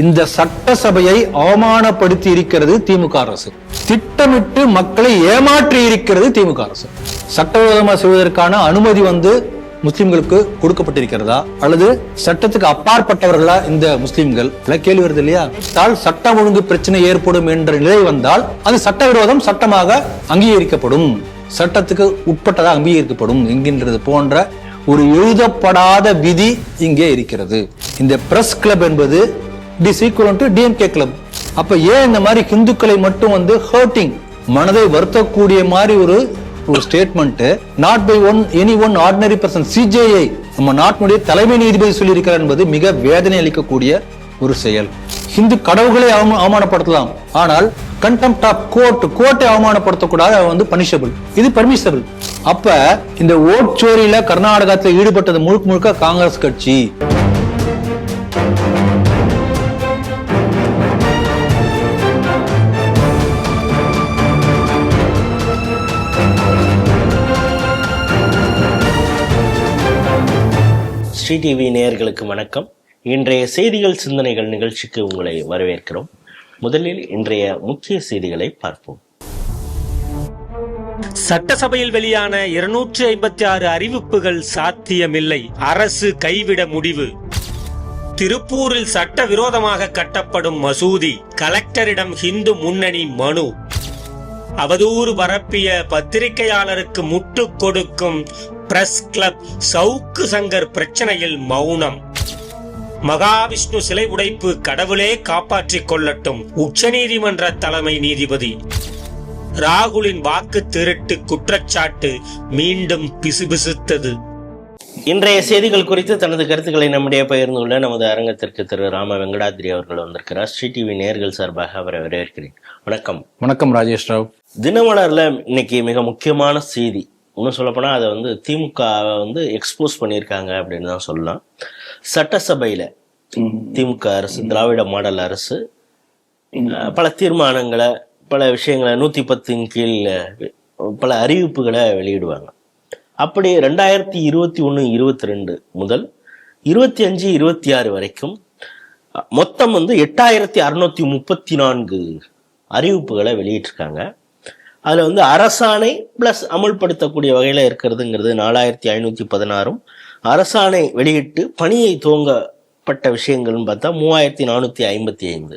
இந்த சட்டசபையை அவமானப்படுத்தி இருக்கிறது திமுக அரசு. திட்டமிட்டு மக்களை ஏமாற்றி இருக்கிறது திமுக அரசு. சட்டவிரோதமா செய்வதற்கான அனுமதி முஸ்லிம்களுக்கு கொடுக்கப்பட்டிருக்கிறதா அல்லது சட்டத்துக்கு அப்பாற்பட்டவர்களா இந்த முஸ்லிம்கள் கேள்வி வருது இல்லையா? சட்டம் ஒழுங்கு பிரச்சனை ஏற்படும் என்ற நிலை வந்தால் அது சட்டவிரோதம் சட்டமாக அங்கீகரிக்கப்படும், சட்டத்துக்கு உட்பட்டதாக அங்கீகரிக்கப்படும் என்கின்றது போன்ற ஒரு எழுதப்படாத விதி இங்கே இருக்கிறது. இந்த பிரஸ் கிளப் என்பது DMK கிளப். அப்ப ஏன் இந்த மாதிரி இந்துக்களை மட்டும் ஹர்ட்டிங், மனதை வருத்தக்கூடிய மாதிரி ஒரு statement not by any one ordinary person, CJI நம்ம நாட்டினுடைய தலைமை நீதிபதி சொல்லி இருக்கிறார் என்பது மிக வேதனை அளிக்கக்கூடிய ஒரு செயல். இந்து கடவுள்களை அவமானப்படுத்தலாம், ஆனால் கண்டெம்ப்ட் ஆஃப் கோர்ட்டை அவமானப்படுத்தக்கூடாது, பனிஷபிள், இது பர்மிஷபிள். அப்ப இந்த ஓட் சோரியில கர்நாடகத்தில் ஈடுபட்டது முழுக்க காங்கிரஸ் கட்சி. ஸ்ரீ டிவி நேயர்களுக்கு வணக்கம். இன்றைய செய்திகள் சிந்தனைகள் நிகழ்ச்சிக்கு உங்களை வரவேற்கிறோம். முதலில் இன்றைய முக்கிய செய்திகளை பார்ப்போம். சட்டசபையில் வெளியான 256 அறிவிப்புகள் சாத்தியமில்லை, அரசு கைவிட முடிவு. திருப்பூரில் சட்டவிரோதமாக கட்டப்படும் மசூதி, கலெக்டரிடம் இந்து முன்னணி மனு. அவதூறு பரப்பிய பத்திரிகையாளருக்கு முட்டு கொடுக்கும் பிரஸ் கிளப், சவுக்கு சங்கர் பிரச்சனையில் மௌனம். மகாவிஷ்ணு சிலை உடைப்பு கடவுளே காப்பாற்றிக் கொள்ளட்டும், உச்சநீதிமன்ற தலைமை நீதிபதி. ராகுலின் வாக்கு திருட்டு குற்றச்சாட்டு மீண்டும் பிசுபிசுத்தது. இன்றைய செய்திகள் குறித்து தனது கருத்துக்களை நம்முடைய பகிர்ந்து கொள்ள நமது அரங்கத்திற்கு திரு ராம வெங்கடாத்ரி அவர்கள் வந்திருக்கிறார். ஸ்ரீ டிவி நேயர்கள் சார்பாக அவரை வரவேற்கிறேன். வணக்கம். வணக்கம் ராஜேஷ் ராவ். தினமலர்ல இன்னைக்கு மிக முக்கியமான செய்தி, இன்னும் சொல்லப்போனா அதை திமுக எக்ஸ்போஸ் பண்ணியிருக்காங்க அப்படின்னு தான் சொல்லலாம். சட்டசபையில திமுக அரசு, திராவிட மாடல் அரசு பல தீர்மானங்களை, பல விஷயங்களை 110 கீழ் பல அறிவிப்புகளை வெளியிடுவாங்க. அப்படி 2021-22 முதல் 25-26 வரைக்கும் மொத்தம் 8634 அறிவிப்புகளை வெளியிட்டிருக்காங்க. அதுல அரசாணை பிளஸ் அமல்படுத்தக்கூடிய வகையில இருக்கிறதுங்கிறது 4516. அரசாணை வெளியிட்டு பணியை துவங்கப்பட்ட விஷயங்கள்னு பார்த்தா 3455.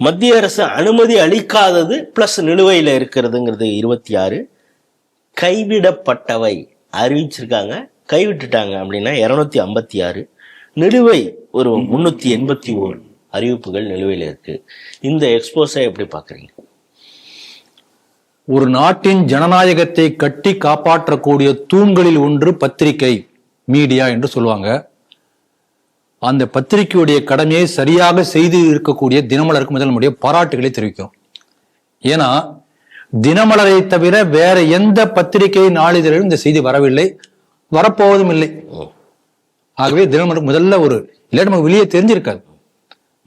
மத்திய அரசு அனுமதி அளிக்காதது பிளஸ் நிலுவையில இருக்கிறதுங்கிறது 26. கைவிடப்பட்டவை அறிவிச்சிருக்காங்க, கைவிட்டுட்டாங்க அப்படின்னா 256. நிலுவை ஒரு 381 அறிவிப்புகள் நிலுவையில் இருக்கு. இந்த எக்ஸ்போஸை எப்படி பாக்குறீங்க? ஒரு நாட்டின் ஜனநாயகத்தை கட்டி காப்பாற்றக்கூடிய தூண்களில் ஒன்று பத்திரிகை, மீடியா என்று சொல்லுவாங்க. அந்த பத்திரிகையுடைய கடமையை சரியாக செய்து இருக்கக்கூடிய தினமலருக்கு முதல் நம்முடைய பாராட்டுகளை தெரிவிக்கிறோம். ஏன்னா தினமலரை தவிர வேற எந்த பத்திரிகை நாளிதழிலும் இந்த செய்தி வரவில்லை, வரப்போவதும் இல்லை. ஆகவே தினமலருக்கு முதல்ல இல்லை நமக்கு வெளியே தெரிஞ்சிருக்காது.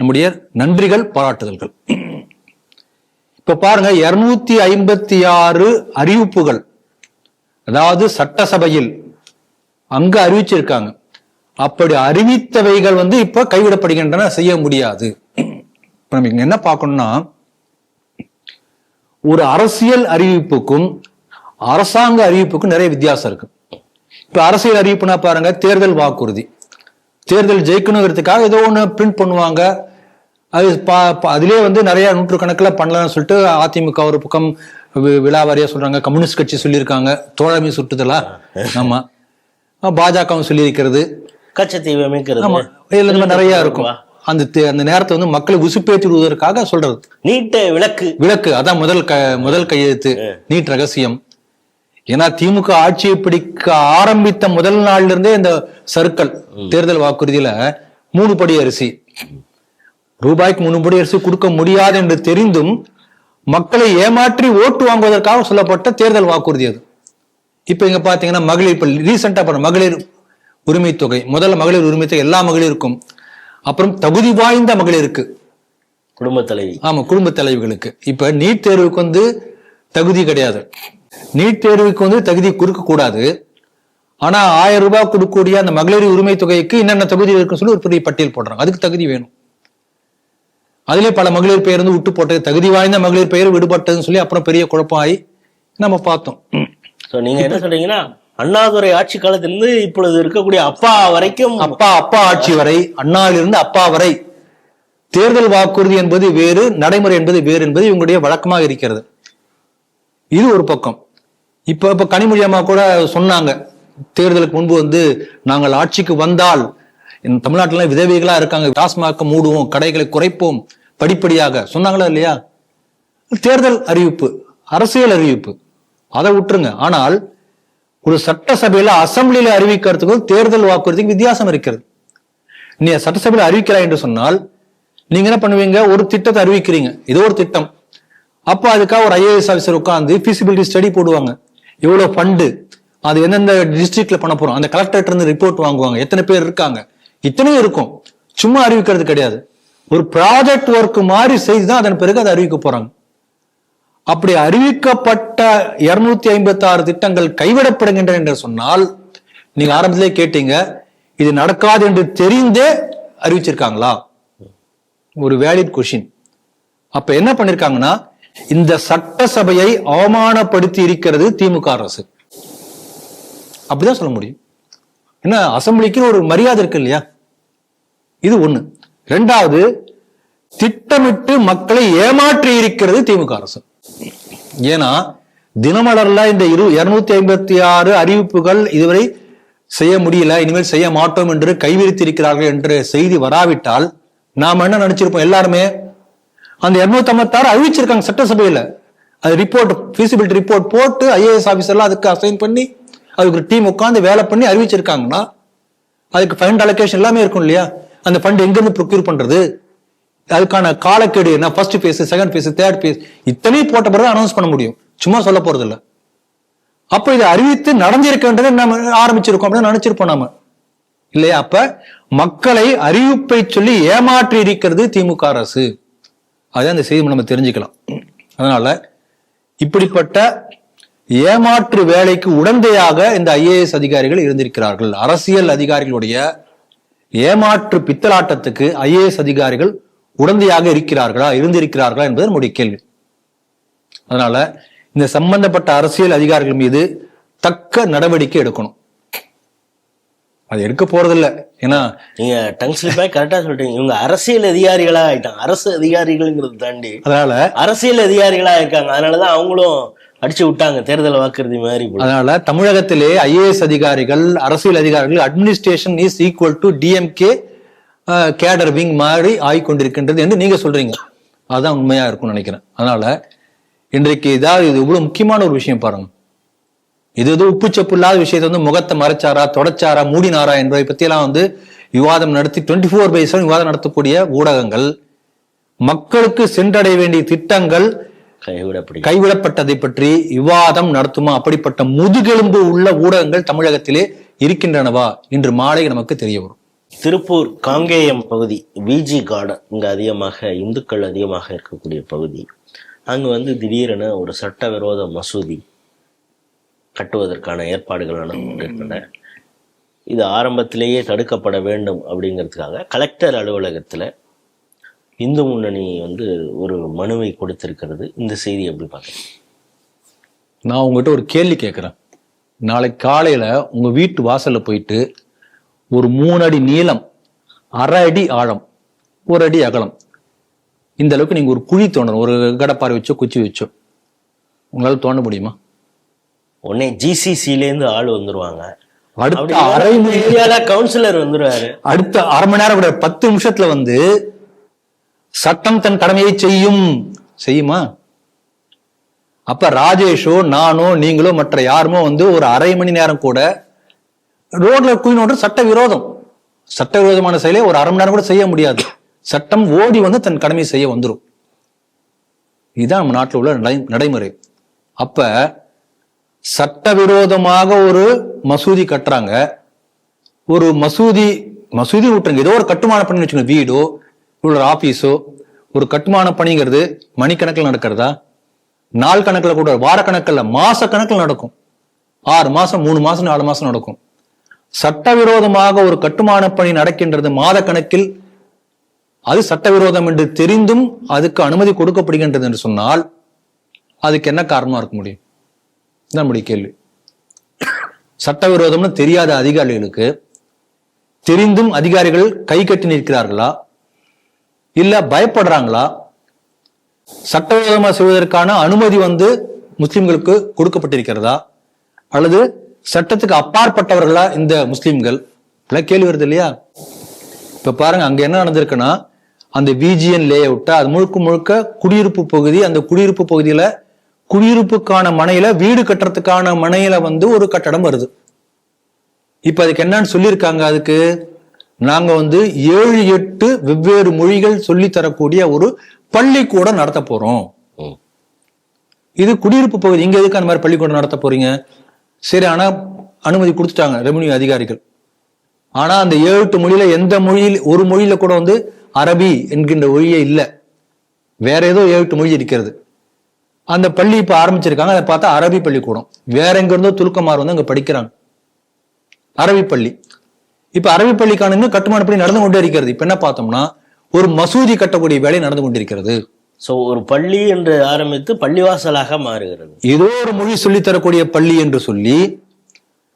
நம்முடைய நன்றிகள், பாராட்டுதல்கள். இப்ப பாருங்க, 256 அறிவிப்புகள், அதாவது சட்டசபையில் அங்க அறிவிச்சிருக்காங்க. அப்படி அறிவித்தவைகள் இப்ப கைவிடப்படுகின்றன, செய்ய முடியாது. நம்ம என்ன பார்க்கணும்னா, ஒரு அரசியல் அறிவிப்புக்கும் அரசாங்க அறிவிப்புக்கும் நிறைய வித்தியாசம் இருக்கு. இப்ப அரசியல் அறிவிப்புனா பாருங்க, தேர்தல் வாக்குறுதி, தேர்தல் ஜெயிக்கணுங்கிறதுக்காக ஏதோ ஒண்ணு பிரிண்ட் பண்ணுவாங்க. அது அதிலே நிறைய நூற்றுக்கணக்கில் பண்ணலாம்னு சொல்லிட்டு அதிமுக ஒரு பக்கம் விழாவாரியா சொல்றாங்க, கம்யூனிஸ்ட் கட்சி சொல்லியிருக்காங்க தோழமை சுட்டுதலா, ஆமா, பாஜகவும் சொல்லியிருக்கிறது, கச்சத்தீவு நிறைய இருக்கும். அந்த நேரத்தை மக்களை உசுப்பேற்றி விடுவதற்காக சொல்றது. நீட் விளக்கு அதான் முதல் கையெழுத்து, நீட் ரகசியம். ஏன்னா திமுக ஆட்சியை பிடிக்க ஆரம்பித்த முதல் நாள்ல இருந்தே இந்த சர்க்கிள் தேர்தல் வாக்குறுதியில 3 படி அரிசி, ரூபாய்க்கு 3 படி அரிசி கொடுக்க முடியாது என்று தெரிந்தும் மக்களை ஏமாற்றி ஓட்டு வாங்குவதற்காக சொல்லப்பட்ட தேர்தல் வாக்குறுதி அது. இப்ப இங்க பாத்தீங்கன்னா மகளிர், இப்ப ரீசெண்டா மகளிர் உரிமை தொகை, முதல்ல மகளிர் உரிமை தொகை எல்லா மகளிருக்கும், அப்புறம் தகுதி வாய்ந்த மகளிருக்கு, குடும்ப தலைவி, ஆமா குடும்ப தலைவிகளுக்கு. இப்ப நீட் தேர்வுக்கு தகுதி கிடையாது, நீட் தேர்வுக்கு தகுதி கொடுக்க கூடாது. ஆனா 1000 ரூபாய் கொடுக்கக்கூடிய அந்த மகளிர் உரிமை தொகைக்கு என்னென்ன தகுதி இருக்குன்னு சொல்லி ஒரு பெரிய பட்டியல் போடுறாங்க. அதுக்கு தகுதி வேணும். அதிலே பல மகளிர் பெயர் வந்து விட்டு போட்டது, தகுதி வாய்ந்த மகளிர் பெயர் விடுபட்டதுன்னு சொல்லி அப்புறம் பெரிய குழப்பம் ஆகி நம்ம பார்த்தோம். நீங்க என்ன சொல்றீங்கன்னா அண்ணாதுரை ஆட்சி காலத்திலிருந்து இப்பொழுது இருக்கக்கூடிய அப்பா வரைக்கும், அப்பா ஆட்சி வரை, அண்ணாவிலிருந்து அப்பா வரை தேர்தல் வாக்குறுதி என்பது வேறு, நடைமுறை என்பது வேறு என்பது இவங்களுடைய வழக்கமாக இருக்கிறது. இது ஒரு பக்கம். இப்ப கனிமொழி அம்மா கூட சொன்னாங்க, தேர்தலுக்கு முன்பு வந்து நாங்கள் ஆட்சிக்கு வந்தால் தமிழ்நாட்டில விதவைகளா இருக்காங்க, டாஸ்மாக மூடுவோம், கடைகளை குறைப்போம் படிப்படியாக சொன்னாங்களா இல்லையா? தேர்தல் அறிவிப்பு, அரசியல் அறிவிப்பு, அதை விட்டுருங்க. ஆனால் ஒரு சட்டசபையில அசம்பிளியில அறிவிக்கிறதுக்கும் தேர்தல் வாக்குறுதிக்கு வித்தியாசம் இருக்கிறது. நீ சட்டசபையில அறிவிக்கிறாய் என்று சொன்னால் நீங்க என்ன பண்ணுவீங்க, ஒரு திட்டத்தை அறிவிக்கிறீங்க, ஏதோ ஒரு திட்டம், அப்ப அதுக்காக ஒரு IAS ஆஃபீஸர் உட்கார்ந்து ஃபீசிபிலிட்டி ஸ்டடி போடுவாங்க, எவ்வளவு ஃபண்டு, அது எந்தெந்த டிஸ்ட்ரிக்ட்ல பண்ண போறோம், அந்த கலெக்டர்கிட்ட இருந்து ரிப்போர்ட் வாங்குவாங்க, எத்தனை பேர் இருக்காங்க, இத்தனையும் இருக்கும். சும்மா அறிவிக்கிறது கிடையாது, ஒரு ப்ராஜெக்ட் ஒர்க் மாதிரி செய்துதான் அதன் பிறகு அதை அறிவிக்க போறாங்க. அப்படி அறிவிக்கப்பட்ட 256 திட்டங்கள் கைவிடப்படுகின்றன என்று சொன்னால், நீங்க ஆரம்பத்திலே கேட்டீங்க, இது நடக்காது என்று தெரிந்தே அறிவிச்சிருக்காங்களா? ஒரு வேலிட் கொஸ்டின். அப்ப என்ன பண்ணிருக்காங்கன்னா, இந்த சட்டசபையை அவமானப்படுத்தி இருக்கிறது திமுக அரசு, அப்படிதான் சொல்ல முடியும். என்ன, அசம்பிளிக்கு ஒரு மரியாதை இருக்கு இல்லையா? இது ஒண்ணு. ரெண்டாவது, திட்டமிட்டு மக்களை ஏமாற்றி இருக்கிறது திமுக அரசு. ஏன்னா தினமலர்ல இந்த 256 அறிவிப்புகள் இதுவரை செய்ய முடியல, இனிமேல் செய்ய மாட்டோம் என்று கைவிரித்திருக்கிறார்கள் என்ற செய்தி வராவிட்டால் நாம என்ன நினைச்சிருப்போம், எல்லாருமே அந்த 256 அறிவிச்சிருக்காங்க சட்டசபையில, அது ரிப்போர்ட், ஃபீசிபிலிட்டி ரிப்போர்ட் போட்டு IAS ஆபீசர்லாம் அதுக்கு அசைன் பண்ணி அதுக்கு ஒரு டீம் உட்காந்து வேலை பண்ணி அறிவிச்சிருக்காங்கன்னா அதுக்கு ஃபண்ட் அலோகேஷன் எல்லாமே இருக்கும் இல்லையா? அந்த ஃபண்ட் எங்க இருந்து ப்ரொக்யூர் பண்றது, அதுக்கான காலக்கெடு என்ன, first phase, second phase, third phase, இத்தனையும் போட்ட பிறகு அனௌன்ஸ் பண்ண முடியும், சும்மா சொல்ல போறது இல்லை. அப்ப இதை அறிவித்து நடந்திருக்கின்றதை நம்ம ஆரம்பிச்சிருக்கோம் அப்படின்னு நினைச்சிருப்போம் நாம இல்லையா? அப்ப மக்களை அறிவிப்பை சொல்லி ஏமாற்றி இருக்கிறது திமுக அரசு. அதான் இந்த செய்தி நம்ம தெரிஞ்சுக்கலாம். அதனால இப்படிப்பட்ட ஏமாற்று வேலைக்கு உடந்தையாக இந்த IAS அதிகாரிகள் இருந்திருக்கிறார்கள். அரசியல் அதிகாரிகளுடைய ஏமாற்று பித்தலாட்டத்துக்கு IAS அதிகாரிகள் உடந்தையாக இருந்திருக்கிறார்களா என்பது நம்முடைய கேள்வி. அதனால இந்த சம்பந்தப்பட்ட அரசியல் அதிகாரிகள் மீது தக்க நடவடிக்கை எடுக்கணும். அது எடுக்க போறதில்ல. ஏன்னா நீங்க டங் ஸ்லிப்பாய் கரெக்டா சொல்றீங்க, இவங்க அரசியல் அதிகாரிகளா ஆயிட்டாங்க, அரசு அதிகாரிகள்ங்கிறது தாண்டி அதனால அரசியல் அதிகாரிகளா இருக்காங்க. அதனாலதான் அவங்களும் அடிச்சு விட்டாங்க தேர்தல் வாக்குறுதி மாதிரி. அதனால தமிழகத்திலே IAS அதிகாரிகள், அரசியல் அதிகாரிகள், administration is equal to DMK cadre wing மாதிரி ஆகிக்கொண்டிருக்கின்றது என்று நீங்க சொல்றீங்க. அதுதான் உண்மையா இருக்கும்னு நினைக்கிறேன். அதனால இன்றைக்கு இது இவ்வளவு முக்கியமான ஒரு விஷயம் பாருங்க. இது உப்புச்சப்பு இல்லாத விஷயத்தை வந்து முகத்தை மறைச்சாரா, தொடச்சாரா, மூடினாரா என்பதை பத்தியெல்லாம் வந்து விவாதம் நடத்தி 24/7 விவாதம் நடத்தக்கூடிய ஊடகங்கள், மக்களுக்கு சென்றடைய வேண்டிய திட்டங்கள் கைவிடப்பட்டதை பற்றி விவாதம் நடத்துமா? அப்படிப்பட்ட முதுகெலும்பு உள்ள ஊடகங்கள் தமிழகத்திலே இருக்கின்றனவா? இன்று மாலை நமக்கு தெரிய வரும். திருப்பூர் காங்கேயம் பகுதி VG கார்டன், இங்க அதிகமாக இந்துக்கள் அதிகமாக இருக்கக்கூடிய பகுதி. அங்கு வந்து திடீரென ஒரு சட்டவிரோத மசூதி கட்டுவதற்கான ஏற்பாடுகள் நடந்திருக்கின்றன. இது ஆரம்பத்திலேயே தடுக்கப்பட வேண்டும் அப்படிங்கிறதுக்காக கலெக்டர் அலுவலகத்துல இந்து முன்னணி வந்து ஒரு மனுவை கொடுத்திருக்கிறது. இந்த செய்தி எப்படி பார்க்குறேன்? நான் உங்ககிட்ட ஒரு கேள்வி கேட்கிறேன். நாளைக்கு காலையில உங்க வீட்டு வாசல்ல போயிட்டு ஒரு 3 அடி நீளம், 1/2 அடி ஆழம், 1 அடி அகலம், இந்த அளவுக்கு நீங்க ஒரு குழி தோண்டணும், ஒரு கடப்பாறை வச்சோ குச்சி வச்சோ, உங்களால தோண்ட முடியுமா? உடனே GCC-லேருந்து ஆள் வந்துருவாங்க. அடுத்த அரை மணி நேரம் கவுன்சிலர் வந்துருவாரு. அடுத்த அரை மணி நேரம் கூட 10 நிமிஷத்துல வந்து சட்டம் தன் கடமையை செய்யுமா? அப்ப ராஜேஷோ, நானோ, நீங்களோ, மற்ற யாருமோ வந்து ஒரு அரை மணி நேரம் கூட ரோட்ல குழி நோண்டு சட்டவிரோதமான செயலை ஒரு அரை மணி நேரம் கூட செய்ய முடியாது. சட்டம் ஓடி வந்து தன் கடமையை செய்ய வந்துடும். இதுதான் நம்ம நாட்டில் உள்ள நடைமுறை. அப்ப சட்டவிரோதமாக ஒரு மசூதி கட்டுறாங்க, ஒரு மசூதி விட்டுருங்க, ஏதோ ஒரு கட்டுமான பணி வச்சுக்கோங்க, வீடோ ஒரு ஆபீஸோ, ஒரு கட்டுமான பணிங்கிறது மணிக்கணக்கில் நடக்கிறதா? நாள் கணக்கில் கூட, வாரக்கணக்கில், மாச கணக்கில் நடக்கும். 6 மாசம், 3 மாசம், 4 மாசம் நடக்கும். சட்டவிரோதமாக ஒரு கட்டுமான பணி நடக்கின்றது மாத கணக்கில், அது சட்டவிரோதம் என்று தெரிந்தும் அதுக்கு அனுமதி கொடுக்கப்படுகின்றது என்று சொன்னால் அதுக்கு என்ன காரணமா இருக்க முடியும்? நம்முடைய கேள்வி. சட்டவிரோதம்னு தெரியாத அதிகாரிகளுக்கு தெரிந்தும் அதிகாரிகள் கை கட்டி நிற்கிறார்களா, இல்ல பயப்படுறாங்களா? சட்டவிரோதமா செய்வதற்கான அனுமதி முஸ்லிம்களுக்கு கொடுக்கப்பட்டிருக்கிறதா, அல்லது சட்டத்துக்கு அப்பாற்பட்டவர்களா இந்த முஸ்லிம்கள்? கேள்வி வருது இல்லையா? இப்ப பாருங்க, அங்க என்ன நடந்திருக்குன்னா, அந்த விஜிஎன் லே அவுட் அது முழுக்க முழுக்க குடியிருப்பு பகுதி. அந்த குடியிருப்பு பகுதியில குடியிருப்புக்கான மனையில வீடு கட்டுறதுக்கான மனையில ஒரு கட்டடம் வருது. இப்ப அதுக்கு என்னன்னு சொல்லியிருக்காங்க, அதுக்கு நாங்க 7-8 வெவ்வேறு மொழிகள் சொல்லி தரக்கூடிய ஒரு பள்ளிக்கூடம் நடத்த போறோம். இது குடியிருப்பு பகுதி, இங்க எதுக்கு அந்த மாதிரி பள்ளிக்கூடம் நடத்த போறீங்க? சரி, ஆனா அனுமதி கொடுத்துட்டாங்க ரெவென்யூ அதிகாரிகள். ஆனா அந்த 7-8 மொழியில எந்த மொழியில் ஒரு மொழியில கூட அரபி என்கின்ற மொழியே இல்ல, வேற ஏதோ 7-8 மொழி இருக்கிறது. அந்த பள்ளி இப்ப ஆரம்பிச்சிருக்காங்க. அதை பார்த்தா அரபி பள்ளிக்கூடம். வேற எங்க இருந்தோ துலுக்கமார் அங்க படிக்கிறாங்க அரபி பள்ளி. இப்ப அரபி பள்ளிக்கான இன்னும் கட்டுமான பணி நடந்து கொண்டே இருக்கிறது. இப்ப என்ன பார்த்தோம்னா, ஒரு மசூதி கட்டக்கூடிய வேலை நடந்து கொண்டிருக்கிறது. சோ ஒரு பள்ளி என்று ஆரம்பித்து பள்ளிவாசலாக மாறுகிறது. ஏதோ ஒரு மொழி சொல்லி தரக்கூடிய பள்ளி என்று சொல்லி,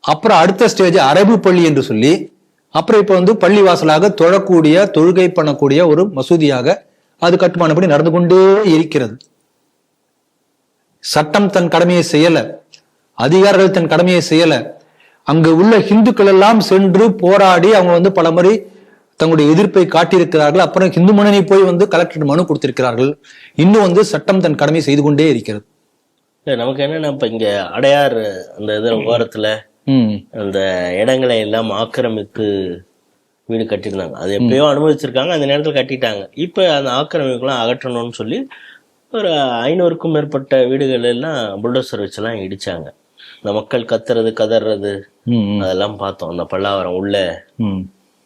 அப்புறம் அடுத்த ஸ்டேஜ் அரபு பள்ளி என்று சொல்லி, அப்புறம் இப்ப பள்ளிவாசலாக தொழக்கூடிய தொழுகை பண்ணக்கூடிய ஒரு மசூதியாக அது கட்டுமான பணி நடந்து கொண்டே இருக்கிறது. சட்டம் தன் கடமையை செய்யல, அதிகாரிகள் தன் கடமையை செய்யல. அங்க உள்ள இந்துக்கள் எல்லாம் சென்று போராடி அவங்க பல முறை தங்களுடைய எதிர்ப்பை காட்டியிருக்கிறார்கள். அப்புறம் இந்து முன்னணி போய் கலெக்டர் மனு கொடுத்திருக்கிறார்கள். இன்னும் சட்டம் தன் கடமை செய்து கொண்டே இருக்கிறது. நமக்கு என்னன்னா, இப்ப இங்க அடையார் அந்த இதுல ஓரத்துல அந்த இடங்களை எல்லாம் ஆக்கிரமித்து வீடு கட்டியிருந்தாங்க. அது எப்பயோ அனுமதிச்சிருக்காங்க, அந்த நேரத்தில் கட்டிட்டாங்க. இப்ப அந்த ஆக்கிரமிப்புலாம் அகற்றணும்னு சொல்லி ஒரு 500க்கும் மேற்பட்ட வீடுகள் எல்லாம் புல்டோசர் வச்செல்லாம் இடிச்சாங்க. இந்த மக்கள் கத்துறது கதறது அதெல்லாம் பார்த்தோம். அந்த பல்லாவரம் உள்ள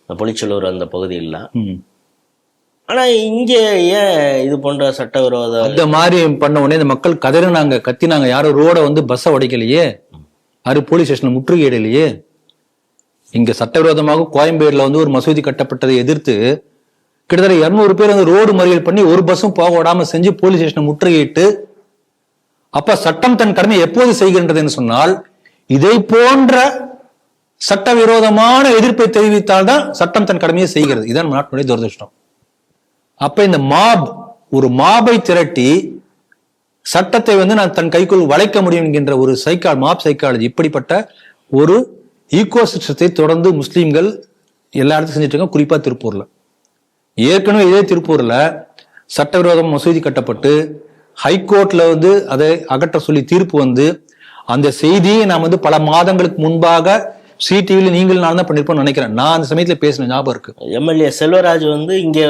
பொலிச்சலூர் அந்த பகுதியெல்லாம். ஆனா இங்க ஏன் இது போன்ற சட்டவிரோத இந்த மாதிரி பண்ண உடனே இந்த மக்கள் கதறினாங்க, கத்தினாங்க. யாரும் ரோட பஸ்ஸை உடைக்கலையே, யாரும் போலீஸ் ஸ்டேஷன்ல முற்றுகையிடலையே. இங்க சட்டவிரோதமாக கோயம்பேடுல ஒரு மசூதி கட்டப்பட்டதை எதிர்த்து கிட்டத்தட்ட 200 பேர் ரோடு மறியல் பண்ணி ஒரு பஸ்ஸும் போக விடாம செஞ்சு போலீஸ் ஸ்டேஷனை முற்றுகையிட்டு, அப்ப சட்டம் தன் கடமை எப்போது செய்கின்றதுன்னு சொன்னால், இதை போன்ற சட்டவிரோதமான எதிர்ப்பை தெரிவித்தால்தான் சட்டம் தன் கடமையை செய்கிறது. இதான் நாட்டினுடைய துரதிருஷ்டம். அப்ப இந்த ஒரு மாபை திரட்டி சட்டத்தை நான் தன் கைக்குள் வளைக்க முடியும் என்கின்ற ஒரு மாப் சைக்காலஜி, இப்படிப்பட்ட ஒரு ஈகோ சிஸ்டத்தை தொடர்ந்து முஸ்லீம்கள் எல்லா இடத்தையும் செஞ்சுட்டு இருக்காங்க. குறிப்பா திருப்பூர்ல, ஏற்கனவே இதே திருப்பூர்ல சட்டவிரோதம் மசூதி கட்டப்பட்டு ஹைகோர்ட்ல அதை அகற்ற சொல்லி தீர்ப்பு அந்த செய்தியை நாம் பல மாதங்களுக்கு முன்பாக சிடிவில நீங்கள் நான் தான் பண்ணிருப்போம் நினைக்கிறேன். நான் அந்த சமயத்துல பேசின ஞாபகம் இருக்கு. எம்எல்ஏ செல்வராஜ் இங்க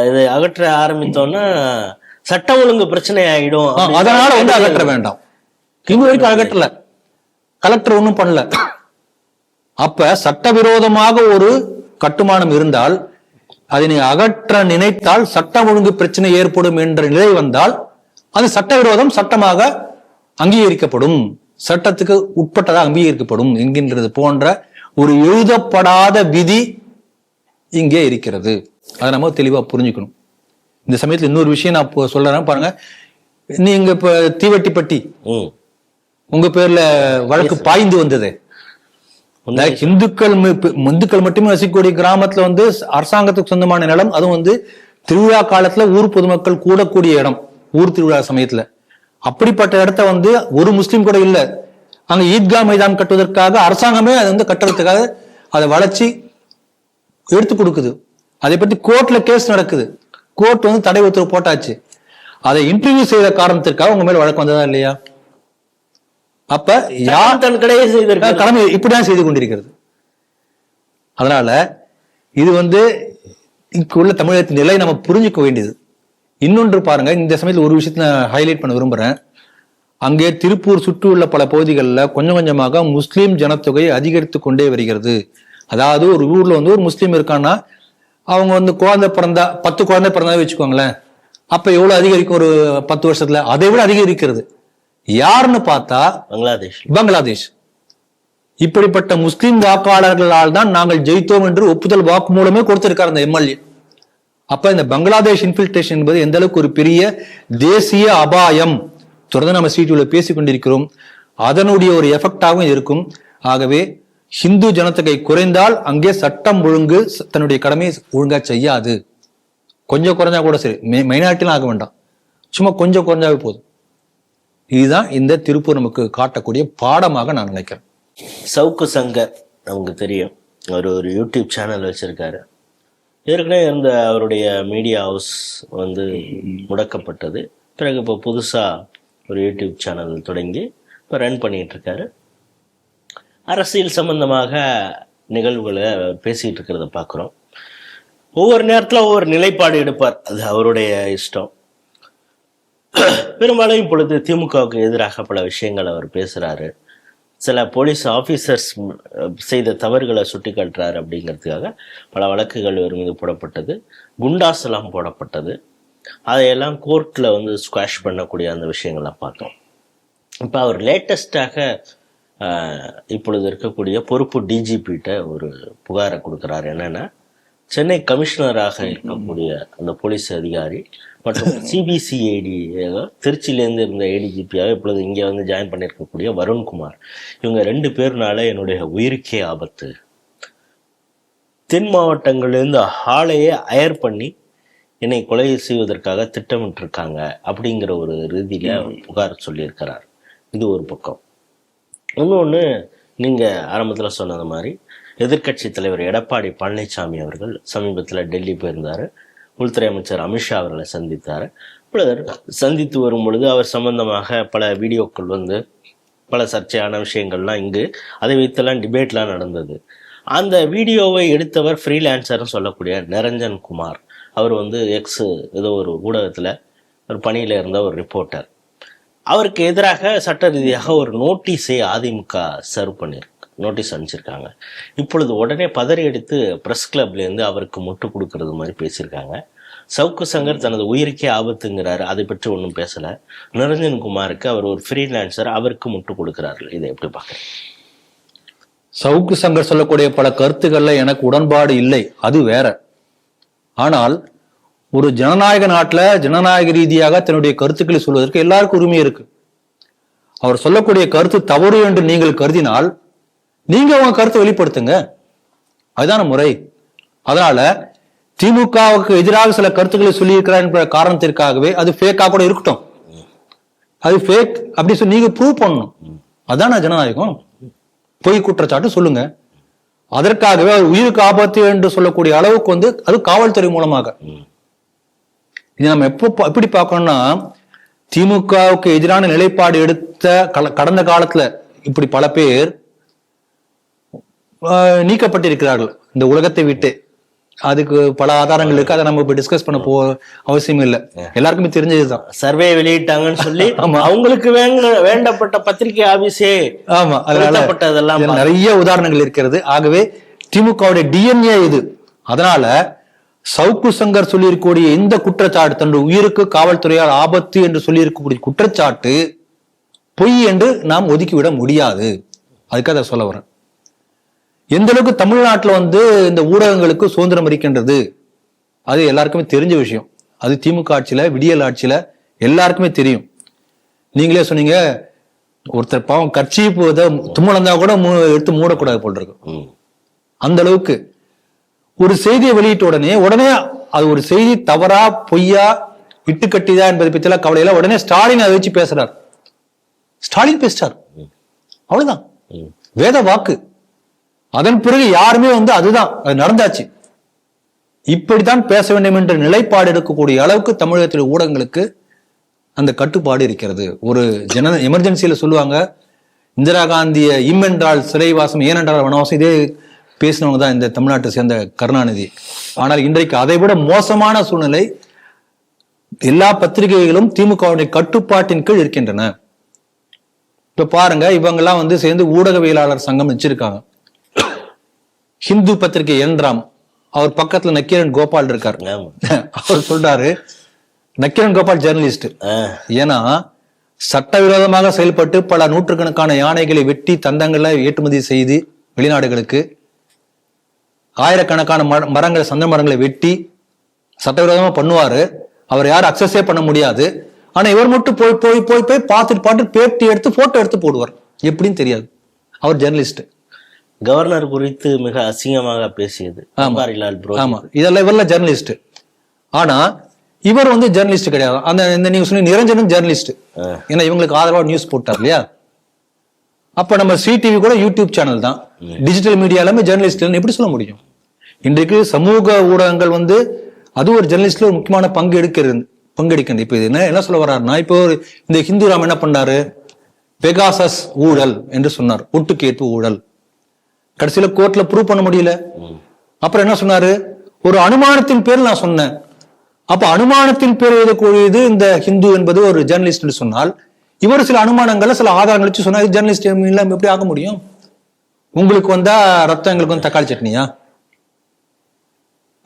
இதை அகற்ற ஆரம்பித்தோம்னா சட்ட ஒழுங்கு பிரச்சனை ஆயிடும், அதனால அகற்ற வேண்டாம். இங்க வரைக்கும் அகற்றல, கலெக்டர் ஒன்றும் பண்ணல. அப்ப சட்டவிரோதமாக ஒரு கட்டுமானம் இருந்தால் அதை நீங்க அகற்ற நினைத்தால் சட்ட ஒழுங்கு பிரச்சனை ஏற்படும் என்ற நிலை வந்தால் அது சட்டவிரோதம் சட்டமாக அங்கீகரிக்கப்படும், சட்டத்துக்கு உட்பட்டதாக அங்கீகரிக்கப்படும் என்கின்றது போன்ற ஒரு எழுதப்படாத விதி இங்கே இருக்கிறது. அதை நம்ம தெளிவா புரிஞ்சுக்கணும். இந்த சமயத்துல இன்னொரு விஷயம் நான் சொல்றேன் பாருங்க. நீங்க இப்ப தீவட்டிப்பட்டி உங்க பேர்ல வழக்கு பாய்ந்து வந்தது. இந்துக்கள் மட்டுமே வசிக்கக்கூடிய கிராமத்துல அரசாங்கத்துக்கு சொந்தமான நிலம், அதுவும் திருவிழா காலத்துல ஊர் பொதுமக்கள் கூடக்கூடிய இடம், ஊர் திருவிழா சமயத்துல. அப்படிப்பட்ட இடத்த ஒரு முஸ்லீம் கூட இல்ல, அங்க ஈத்கா மைதான் கட்டுவதற்காக அரசாங்கமே அதை கட்டுறதுக்காக அதை வளைச்சி எடுத்து கொடுக்குது. அதை பத்தி கோர்ட்ல கேஸ் நடக்குது. கோர்ட் தடை உத்தரவு போட்டாச்சு. அதை இன்டர்வியூ செய்த காரணத்திற்காக உங்க மேல வழக்கு வந்ததா இல்லையா? அப்ப யார் தன் கடமை இப்படிதான் செய்து கொண்டிருக்கிறது. அதனால இது உள்ள தமிழகத்தின் நிலை நம்ம புரிஞ்சுக்க வேண்டியது. இன்னொன்று பாருங்க, இந்த சமயத்தில் ஒரு விஷயத்த நான் ஹைலைட் பண்ண விரும்புறேன். அங்கே திருப்பூர் சுற்றி உள்ள பல பகுதிகளில் கொஞ்சம் கொஞ்சமாக முஸ்லீம் ஜனத்தொகை அதிகரித்து கொண்டே வருகிறது. அதாவது ஒரு ஊர்ல ஒரு முஸ்லீம் இருக்கான்னா அவங்க குழந்தை பிறந்தா 10 குழந்தை பிறந்தா வச்சுக்கோங்களேன், அப்ப எவ்வளவு அதிகரிக்கும்? ஒரு 10 வருஷத்துல அதை விட அதிகரிக்கிறது. யாருன்னு பார்த்தா பங்களாதேஷ். இப்படிப்பட்ட முஸ்லிம் வாக்காளர்களால் தான் நாங்கள் ஜெயித்தோம் என்று ஒப்புதல் வாக்கு மூலமே கொடுத்திருக்காரு அந்த எம்எல்ஏ. அப்ப இந்த பங்களாதேஷ் இன்ஃபில்ட்ரேஷன் என்பது எந்த அளவுக்கு ஒரு பெரிய தேசிய அபாயம் தொடர்ந்து நம்ம சிடியூல பேசிக் கொண்டிருக்கிறோம். அதனுடைய ஒரு எஃபெக்டாகவும் இருக்கும். ஆகவே ஹிந்து ஜனத்தொகை குறைந்தால் அங்கே சட்டம் ஒழுங்கு தன்னுடைய கடமையை ஒழுங்கா செய்யாது. கொஞ்சம் குறைஞ்சா கூட சரி, மைனாரிட்டிலாம் ஆக வேண்டாம், சும்மா கொஞ்சம் குறைஞ்சாவே போதும். இதுதான் இந்த திருப்பூர் நமக்கு காட்டக்கூடிய பாடமாக நான் நினைக்கிறேன். சவுக்கு சங்கர் நமக்கு தெரியும், அவர் ஒரு யூடியூப் சேனல் வச்சிருக்காரு. ஏற்கனவே இருந்த அவருடைய மீடியா ஹவுஸ் வந்து முடக்கப்பட்டது. பிறகு இப்போ புதுசாக ஒரு யூடியூப் சேனல் தொடங்கி இப்போ ரன் பண்ணிட்டு இருக்காரு. அரசியல் சம்பந்தமாக நிகழ்வுகளை பேசிகிட்டு இருக்கிறத பார்க்குறோம். ஒவ்வொரு நேரத்தில் ஒவ்வொரு நிலைப்பாடு எடுப்பார், அது அவருடைய இஷ்டம். பெரும்பாலும் இப்பொழுது திமுகவுக்கு எதிராக பல விஷயங்கள் அவர் பேசுகிறாரு. சில போலீஸ் ஆஃபீஸர்ஸ் செய்த தவறுகளை சுட்டி காட்டுறாரு அப்படிங்கிறதுக்காக பல வழக்குகள் இவர் மீது போடப்பட்டது, குண்டாசெல்லாம் போடப்பட்டது. அதையெல்லாம் கோர்ட்டில் வந்து ஸ்குவாஷ் பண்ணக்கூடிய அந்த விஷயங்கள்லாம் பார்த்தோம். இப்போ அவர் லேட்டஸ்டாக இப்பொழுது இருக்கக்கூடிய பொறுப்பு டிஜிபிகிட்ட ஒரு புகாரை கொடுக்குறாரு. என்னென்னா, சென்னை கமிஷனராக இருக்கக்கூடிய அந்த போலீஸ் அதிகாரி மற்றும் சிபிசிஐடி திருச்சியிலேருந்து இருந்த ஏடிஜிபியாக இப்பொழுது இங்கே வந்து ஜாயின் பண்ணியிருக்கக்கூடிய வருண்குமார், இவங்க 2 பேர்னால என்னுடைய உயிருக்கே ஆபத்து. தென் மாவட்டங்கள்லேருந்து ஆளையே அயர் பண்ணி என்னை கொலை செய்வதற்காக திட்டமிட்டிருக்காங்க அப்படிங்கிற ஒரு ரீதியில் புகார் சொல்லியிருக்கிறார். இது ஒரு பக்கம். இன்னொன்று, நீங்கள் ஆரம்பத்தில் சொன்னது மாதிரி எதிர்க்கட்சி தலைவர் எடப்பாடி பழனிசாமி அவர்கள் சமீபத்தில் டெல்லி போயிருந்தார். உள்துறை அமைச்சர் அமித்ஷா அவர்களை சந்தித்தார். சந்தித்து வரும் பொழுது அவர் சம்பந்தமாக பல வீடியோக்கள் வந்து பல சர்ச்சையான விஷயங்கள்லாம் இங்கு அதை வைத்தெல்லாம் டிபேட்லாம் நடந்தது. அந்த வீடியோவை எடுத்தவர் ஃப்ரீலான்சர்னு சொல்லக்கூடிய நிரஞ்சன் குமார். அவர் வந்து ஏதோ ஒரு ஊடகத்தில் ஒரு பணியில் இருந்த ஒரு ரிப்போர்ட்டர். அவருக்கு எதிராக சட்ட ரீதியாக ஒரு நோட்டீஸை அதிமுக சர்வ் பண்ணியிருக்கு, நோட்டீஸ் அனுப்பிச்சிருக்காங்க. இப்பொழுது உடனே பதறி எடுத்து பிரஸ் கிளப்லேருந்து அவருக்கு முட்டு கொடுக்கறது மாதிரி பேசியிருக்காங்க. சவுக்கு சங்கர் தனது உயிருக்கே ஆபத்துங்கிறாரு, அதை பற்றி ஒன்றும் பேசலை. நிரஞ்சன் குமாருக்கு அவர் ஒரு ஃப்ரீலான்சர், அவருக்கு முட்டு கொடுக்குறாரு. இதை எப்படி பார்க்குறேன்? சவுக்கு சங்கர் சொல்லக்கூடிய பல கருத்துக்கள்ல எனக்கு உடன்பாடு இல்லை, அது வேற. ஆனால் ஒரு ஜனநாயக நாட்டுல ஜனநாயக ரீதியாக தன்னுடைய கருத்துக்களை சொல்வதற்கு எல்லாருக்கும் உரிமை இருக்கு. அவர் சொல்லக்கூடிய கருத்து தவறு என்று நீங்கள் கருதினால் நீங்க உங்க கருத்தை வெளிப்படுத்துங்க, அதுதான முறை. அதனால திமுகவுக்கு எதிராக சில கருத்துக்களை சொல்லி இருக்கிறார் என்ற காரணத்திற்காகவே அது ஃபேக்கா கூட இருக்கட்டும், அது ஃபேக் அப்படி சொல்லி நீங்க ப்ரூவ் பண்ணணும். அதான ஜனநாயகம். பொய் குற்றச்சாட்டு சொல்லுங்க, அதற்காகவே அவர் உயிருக்கு ஆபத்து என்று சொல்லக்கூடிய அளவுக்கு வந்து அது காவல்துறை மூலமாக. இது நம்ம எப்படி பார்க்கணும்னா, திமுகவுக்கு எதிரான நிலைப்பாடு எடுத்த கடந்த காலத்துல இப்படி பல பேர் நீக்கப்பட்டிருக்கிறார்கள் இந்த உலகத்தை விட்டு. அதுக்கு பல ஆதாரங்கள் இருக்கு, அதை நம்ம இப்ப டிஸ்கஸ் பண்ண அவசியம் இல்லை, எல்லாருக்குமே தெரிஞ்சதுதான். சர்வே வெளியிட்டாங்கன்னு சொல்லி அவங்களுக்கு வேண்டப்பட்ட பத்திரிகை ஆபீஸே ஆமா, அதெல்லாம் நிறைய உதாரணங்கள் இருக்கிறது. ஆகவே திமுகவுடைய டிஎன்ஏ இது. அதனால சவுக்கு சங்கர் சொல்லியிருக்கக்கூடிய இந்த குற்றச்சாட்டு, தன்னுடைய உயிருக்கு காவல்துறையால் ஆபத்து என்று சொல்லி இருக்கக்கூடிய குற்றச்சாட்டு பொய் என்று நாம் ஒதுக்கிவிட முடியாது. அதுக்காக அதை சொல்ல வரேன். எந்த அளவுக்கு தமிழ்நாட்டில் வந்து இந்த ஊடகங்களுக்கு சுதந்திரம் இருக்கின்றது அது எல்லாருக்குமே தெரிஞ்ச விஷயம். அது திமுக ஆட்சியில, விடியல் ஆட்சியில எல்லாருக்குமே தெரியும். நீங்களே சொன்னீங்க, ஒருத்தர் பாவம் கட்சி தும்மலந்தா கூட எடுத்து மூடக்கூடாது போல் இருக்கு. அந்த அளவுக்கு ஒரு செய்தியை வெளியிட்ட உடனே அது ஒரு செய்தி தவறா பொய்யா இட்டு கட்டிதா என்பதை பற்றியெல்லாம் கவலையில உடனே ஸ்டாலின் அதை வச்சு பேசுறார். ஸ்டாலின் பேசிட்டார், அவ்வளவுதான், வேத வாக்கு. அதன் பிறகு யாருமே வந்து அதுதான் அது நடந்தாச்சு, இப்படித்தான் பேச வேண்டும் என்ற நிலைப்பாடு எடுக்கக்கூடிய அளவுக்கு தமிழகத்தில் ஊடகங்களுக்கு அந்த கட்டுப்பாடு இருக்கிறது. ஒரு எமர்ஜென்சியில சொல்லுவாங்க, இந்திரா காந்திய என்றால் சிறைவாசம், ஏனென்றால் வனவாசம், இதே பேசினவங்க தான் இந்த தமிழ்நாட்டை சேர்ந்த கருணாநிதி. ஆனால் இன்றைக்கு அதை விட மோசமான சூழ்நிலை எல்லா பத்திரிகைகளும் திமுகவுடைய கட்டுப்பாட்டின் கீழ் இருக்கின்றன. இப்ப பாருங்க, இவங்கெல்லாம் வந்து சேர்ந்து ஊடகவியலாளர் சங்கம் வச்சிருக்காங்க. ஹிந்து பத்திரிகை என்றாம், அவர் பக்கத்துல நக்கீரன் கோபால் இருக்காரு. அவர் சொல்றாரு, நக்கீரன் கோபால் ஜெர்னலிஸ்ட். ஏன்னா சட்டவிரோதமாக செயல்பட்டு பல நூற்றுக்கணக்கான யானைகளை வெட்டி தந்தங்களை ஏற்றுமதி செய்து வெளிநாடுகளுக்கு, ஆயிரக்கணக்கான மரங்களை, சந்த மரங்களை வெட்டி சட்டவிரோதமா பண்ணுவாரு, அவர் யாரும் அக்சஸே பண்ண முடியாது. ஆனா இவர் மட்டும் போய் போய் போய் போய் பார்த்துட்டு பேட்டி எடுத்து போட்டோ எடுத்து போடுவார். எப்படின்னு தெரியாது. அவர் ஜெர்னலிஸ்ட். கவர்னர் குறித்து மிக அசிங்கமாக பேசியது பன்வாரிலால் புரோஹித். ஆமா, இதெல்லாம் இவரெல்லாம் ஜெர்னலிஸ்ட். ஆனா இவர் வந்து ஜெர்னலிஸ்ட் கிடையாது. அந்த இந்த நியூஸ் நிரஞ்சனும் ஜெர்னலிஸ்ட். ஏன்னா இவங்களுக்கு ஆதரவா நியூஸ் போட்டார் இல்லையா. அப்ப நம்ம CTV கூட யூடியூப் சேனல் தான். டிஜிட்டல் மீடியா எல்லாமே ஜெர்னலிஸ்ட் எப்படி சொல்ல முடியும்? இன்றைக்கு சமூக ஊடகங்கள் வந்து அது ஒரு ஜெர்னலிஸ்ட்ல ஒரு முக்கியமான பங்கெடுக்கிறது. இப்ப இது என்ன சொல்ல வர்றாருன்னா, இப்போ இந்த ஹிந்து ராம் என்ன பண்ணாரு, பெகாசஸ் ஊழல் என்று சொன்னார், ஒட்டுக்கேற்பு ஊழல். கடைசியில கோர்ட்ல ப்ரூவ் பண்ண முடியல. அப்புறம் என்ன சொன்னாரு, ஒரு அனுமானத்தின் பேரில் நான் சொன்னேன். அப்ப அனுமானத்தின் பேர் எழுதக்கூடியது இந்த ஹிந்து என்பது ஒரு ஜெர்னலிஸ்ட் என்று சொன்னால், இவர் சில அனுமானங்களை சில ஆதாரங்கள் வச்சு சொன்னா ஜெர்னலிஸ்ட் இல்லாம எப்படி ஆக முடியும்? உங்களுக்கு வந்தா ரத்தம், எங்களுக்கு வந்து தக்காளி சட்னியா?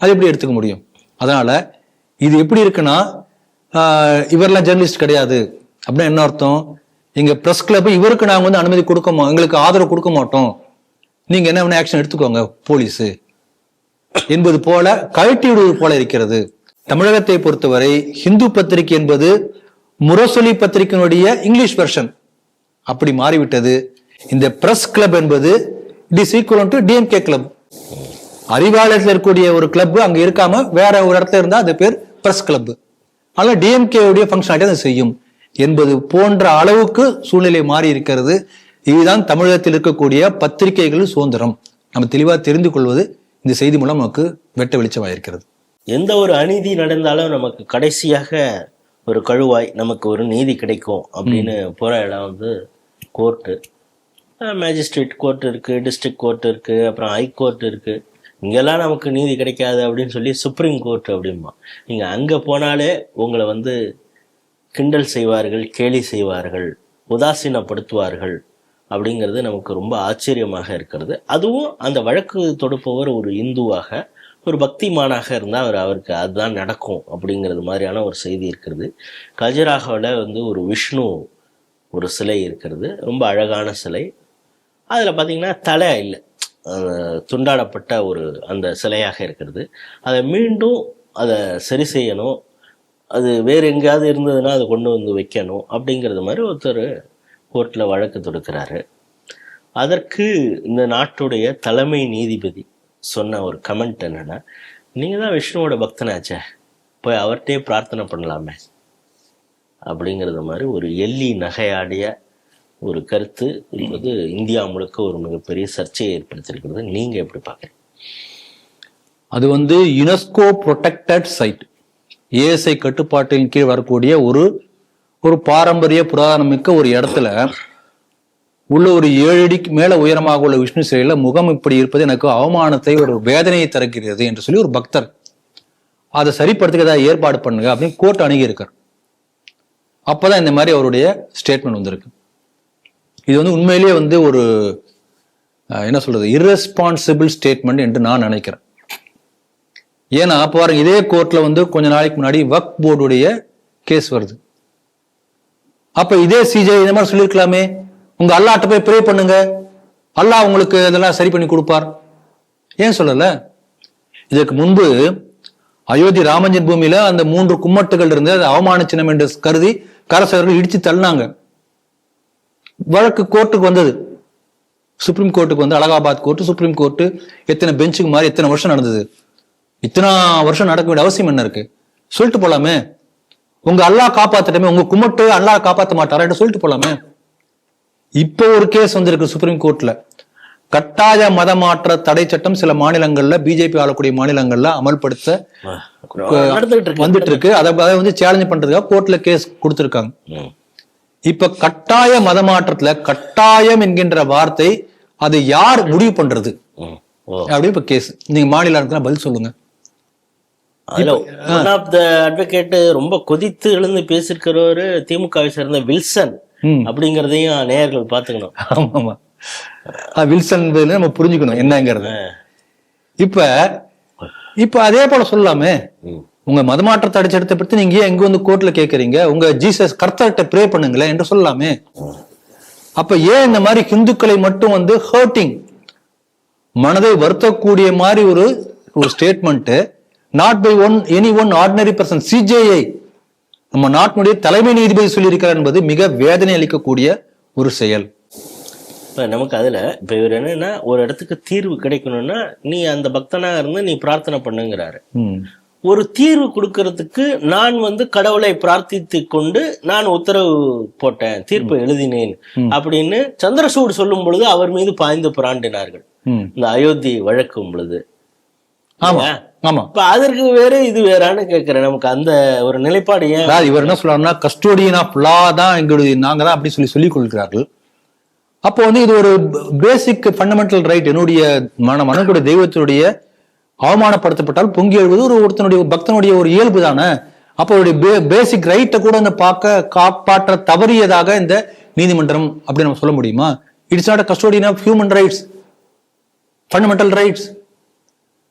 அது எப்படி எடுத்துக்க முடியும்? அதனால இது எப்படி இருக்குன்னா, இவரெல்லாம் ஜெர்னலிஸ்ட் கிடையாது அப்படின்னா என்ன அர்த்தம்? எங்க பிரஸ் கிளப் இவருக்கு நாங்க வந்து அனுமதி எங்களுக்கு ஆதரவு கொடுக்க மாட்டோம், நீங்க என்ன ஆக்ஷன் எடுத்துக்கோங்க போலீஸ் என்பது போல கழட்டி விடுவது போல இருக்கிறது. தமிழகத்தை பொறுத்தவரை ஹிந்து பத்திரிகை என்பது முரசொலி பத்திரிகையினுடைய இங்கிலீஷ் வெர்ஷன் அப்படி மாறிவிட்டது. இந்த பிரஸ் கிளப் என்பது it is equal to DMK club. அறிவாலயத்தில் இருக்கக்கூடிய ஒரு கிளப் அங்க இருக்காம வேற ஒரு இடத்துல இருந்தா அது பேர் பிரஸ் கிளப். அதனால DMK உடைய ஃபங்க்ஷனாலிட்டி அதை செய்யும் என்பது போன்ற அளவுக்கு சூழ்நிலை மாறி இருக்கிறது. இதுதான் தமிழகத்தில் இருக்கக்கூடிய பத்திரிகைகள் சுதந்திரம். நம்ம தெளிவா தெரிந்து கொள்வது இந்த செய்தி மூலம் நமக்கு வெட்ட வெளிச்சமாயிருக்கிறது. எந்த ஒரு அநீதி நடந்தாலும் நமக்கு கடைசியாக ஒரு கழுவாய், நமக்கு ஒரு நீதி கிடைக்கும் அப்படின்னு போற இடம் வந்து கோர்ட்டு. மேஜிஸ்ட்ரேட் கோர்ட் இருக்கு, டிஸ்ட்ரிக்ட் கோர்ட் இருக்கு, அப்புறம் ஹைகோர்ட் இருக்கு. இங்கெல்லாம் நமக்கு நீதி கிடைக்காது அப்படின்னு சொல்லி சுப்ரீம் கோர்ட் அப்படிம்பா. நீங்க அங்க போனாலே உங்களை வந்து கிண்டல் செய்வார்கள், கேலி செய்வார்கள், உதாசீனப்படுத்துவார்கள் அப்படிங்கிறது நமக்கு ரொம்ப ஆச்சரியமாக இருக்கிறது. அதுவும் அந்த வழக்கு தொடுப்பவர் ஒரு இந்துவாக, ஒரு பக்திமானாக இருந்தால் அவருக்கு அதுதான் நடக்கும் அப்படிங்கிறது மாதிரியான ஒரு செய்தி இருக்கிறது. கஜுராஹோவில் வந்து ஒரு விஷ்ணு ஒரு சிலை இருக்கிறது, ரொம்ப அழகான சிலை. அதில் பார்த்தீங்கன்னா தலை இல்லை, துண்டாடப்பட்ட ஒரு அந்த சிலையாக இருக்கிறது. அதை மீண்டும் அதை சரி செய்யணும், அது வேறு எங்கேயாவது இருந்ததுன்னா அதை கொண்டு வந்து வைக்கணும் அப்படிங்கிறது மாதிரி ஒருத்தர் கோர்ட்டில் வழக்கு தொடுக்கிறாரு. அதற்கு இந்த நாட்டுடைய தலைமை நீதிபதி சொன்ன ஒரு கமெண்ட் என்னன்னா, நீங்கள் தான் விஷ்ணுவோட பக்தனாச்சே, போய் அவர்கிட்டே பிரார்த்தனை பண்ணலாமே அப்படிங்கிறது மாதிரி ஒரு எள்ளி நகையாடிய ஒரு கருத்து இப்போது இந்தியா முழுக்க ஒரு மிகப்பெரிய சர்ச்சையை ஏற்படுத்தியிருக்கிறது. நீங்க எப்படி பார்க்குறீங்க? அது வந்து யுனெஸ்கோ ப்ரொடெக்டட் சைட், ASI கட்டுப்பாட்டின் கீழ் வரக்கூடிய ஒரு பாரம்பரிய புராதனமிக்க ஒரு இடத்துல உள்ள ஒரு 7 அடிக்கு மேல உயரமாக உள்ள விஷ்ணு சிலையில முகம் இப்படி இருப்பது எனக்கு அவமானத்தை, ஒரு வேதனையை தருகிறது என்று சொல்லி ஒரு பக்தர் அதை சரிப்படுத்துக்க ஏதாவது ஏற்பாடு பண்ணுங்க அப்படின்னு கோர்ட் அணுகி இருக்கார். அப்பதான் இந்த மாதிரி அவருடைய ஸ்டேட்மெண்ட் வந்திருக்கு. இது வந்து உண்மையிலேயே வந்து ஒரு என்ன சொல்றது, இர்ரெஸ்பான்சிபிள் ஸ்டேட்மெண்ட் என்று நான் நினைக்கிறேன். ஏன்னா பாருங்க, இதே கோர்ட்ல வந்து கொஞ்ச நாளைக்கு முன்னாடி வக்ஃப் போர்டுடைய கேஸ் வருது. அப்ப இதே CJ இந்த மாதிரி சொல்லியிருக்கலாமே, உங்க அல்லாட்ட போய் ப்ரே பண்ணுங்க, அல்லாஹ் உங்களுக்கு இதெல்லாம் சரி பண்ணி கொடுப்பார். ஏன் சொல்லல? இதற்கு முன்பு அயோத்தி ராமஜன் பூமியில அந்த 3 கும்மட்டுகள் இருந்து அது அவமான சின்னம் என்று கருதி கரசவர்கள் இடிச்சு தள்ளினாங்க. வழக்கு கோர்ட்டுக்கு வந்தது, சுப்ரீம் கோர்ட்டுக்கு வந்து அலகாபாத் கோர்ட்டு, சுப்ரீம் கோர்ட்டு எத்தனை பெஞ்சுக்கு மாதிரி எத்தனை வருஷம் நடந்தது. இத்தனை வருஷம் நடக்க வேண்டிய அவசியம் என்ன இருக்கு? சொல்லிட்டு போலாமே, உங்க அல்லாஹ் காப்பாத்தட்டமே, உங்க கும்மட்டு அல்லாஹ் காப்பாற்ற மாட்டாரா சொல்லிட்டு போலாமே. இப்போ ஒரு கேஸ் வந்திருக்கு சுப்ரீம் கோர்ட்ல, கட்டாய மத மாற்ற தடை சட்டம் சில மாநிலங்கள்ல, பிஜேபி ஆளக்கூடிய மாநிலங்கள்ல அமல்படுத்த வந்துட்டு இருக்கு. அதை வந்து சேலஞ்ச் பண்றதுக்காக கோர்ட்ல கேஸ் கொடுத்திருக்காங்க. இப்ப கட்டாய மத மாற்றத்துல கட்டாயம் என்கின்ற வார்த்தை அதை யார் முடிவு பண்றது அப்படி இப்ப கேஸ். நீங்க மாநில பதில் சொல்லுங்க. அட்வொகேட் ரொம்ப கொதித்து எழுந்து பேசிருக்கிறவரு திமுகவை சேர்ந்த வில்சன் அப்படிங்கறதையும் நேயர்கள் பாத்துக்கணும். ஆமா ஆமா, வில்சன் நம்ம புரிஞ்சுக்கணும் என்னங்கிறது. இப்ப அதே போல சொல்லலாமே, உங்க மதமாற்ற தடைச்சட்டத்தை பத்தி நீங்க எங்க வந்து கோர்ட்ல கேக்குறீங்க, உங்க ஜீசஸ் கர்த்தர்கிட்ட ப்ரே பண்ணுங்களேன் என்று சொல்லலாமே. அப்ப ஏன் இந்த மாதிரி ஹிந்துக்களை மட்டும் வந்து ஹர்ட்டிங், மனதை வருத்தக்கூடிய மாதிரி ஒரு statement not by any one ordinary person. CJI நம்ம நாட்டினுடைய தலைமை நீதிபதி சொல்லியிருக்கிறார் என்பது மிக வேதனை அளிக்கக்கூடிய ஒரு செயல். இப்ப நமக்கு அதுல இப்ப இவர் என்னன்னா, ஒரு இடத்துக்கு தீர்வு கிடைக்கணும்னா நீ அந்த பக்தனா இருந்து நீ பிரார்த்தனை பண்ணுங்கிறாரு. ஒரு தீர்வு கொடுக்கறதுக்கு நான் கடவுளை பிரார்த்தித்து கொண்டு நான் உத்தரவு போட்டேன், தீர்ப்பை எழுதினேன் அப்படின்னு சந்திரசூட் சொல்லும் பொழுது அவர் மீது பாய்ந்து புராண்டினார்கள் இந்த அயோத்தி வழக்கும் பொழுது. அதற்கு வேற இது வேறான்னு கேட்கிறேன். நமக்கு அந்த ஒரு நிலைப்பாடு ஏன்? இவர் என்ன சொல்றாருன்னா, கஸ்டோடியன் ஆஃப் லா தான் எங்களுடைய, நாங்க தான் அப்படி சொல்லிக் கொள்கிறார்கள். அப்போ இது ஒரு பேசிக் ஃபண்டமெண்டல் ரைட். என்னுடைய மனக்கூடிய தெய்வத்தினுடைய அவமானப்படுத்தப்பட்டால் பொங்கி எழுவது ஒருத்தனுடைய பக்தனுடைய ஒரு இயல்பு தானே. அப்போ அவருடைய பேசிக் ரைட்டை கூட காப்பாற்ற தவறியதாக இந்த நீதிமன்றம் அப்படி நம்ம சொல்ல முடியுமா? It's not a custodian of human rights, fundamental rights.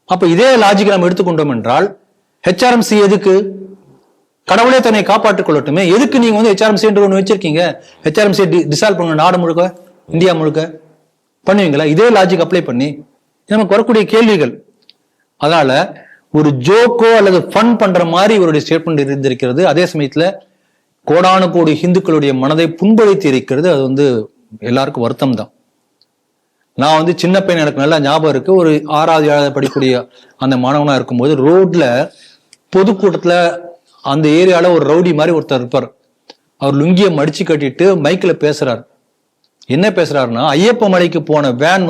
அப்ப இதே லாஜிக் நம்ம எடுத்துக்கொண்டோம் என்றால் HRMC எதுக்கு? கடவுளே தன்னை காப்பாற்றிக் கொள்ளட்டுமே. எதுக்கு நீங்க HRMC என்று ஒண்ணு வச்சிருக்கீங்க? HRMC டிசால்வ் பண்ணுங்க, நாடு முழுக்க, இந்தியா முழுக்க பண்ணுவீங்களா? இதே லாஜிக் அப்ளை பண்ணி நமக்கு வரக்கூடிய கேள்விகள். அதனால ஒரு ஜோக்கோ அல்லது ஃபன் பண்ற மாதிரி இவருடைய ஸ்டேட்மெண்ட் இருந்திருக்கிறது. அதே சமயத்துல கோடானு கோடி இந்துக்களுடைய மனதை புண்படுத்தி இருக்கிறது. அது எல்லாருக்கும் வருத்தம் தான். நான் சின்ன பையன், எனக்கு நல்லா ஞாபகம் இருக்கு. ஒரு 6வது 7வது படிக்கக்கூடிய அந்த மாணவனா இருக்கும்போது ரோட்ல பொதுக்கூட்டத்துல அந்த ஏரியால ஒரு ரவுடி மாதிரி ஒருத்தர் இருப்பார். அவர் லுங்கிய மடிச்சு கட்டிட்டு மைக்ல பேசுறாரு. என்ன பேசுறாருன்னா, ஐயப்ப மலைக்கு போன வேன்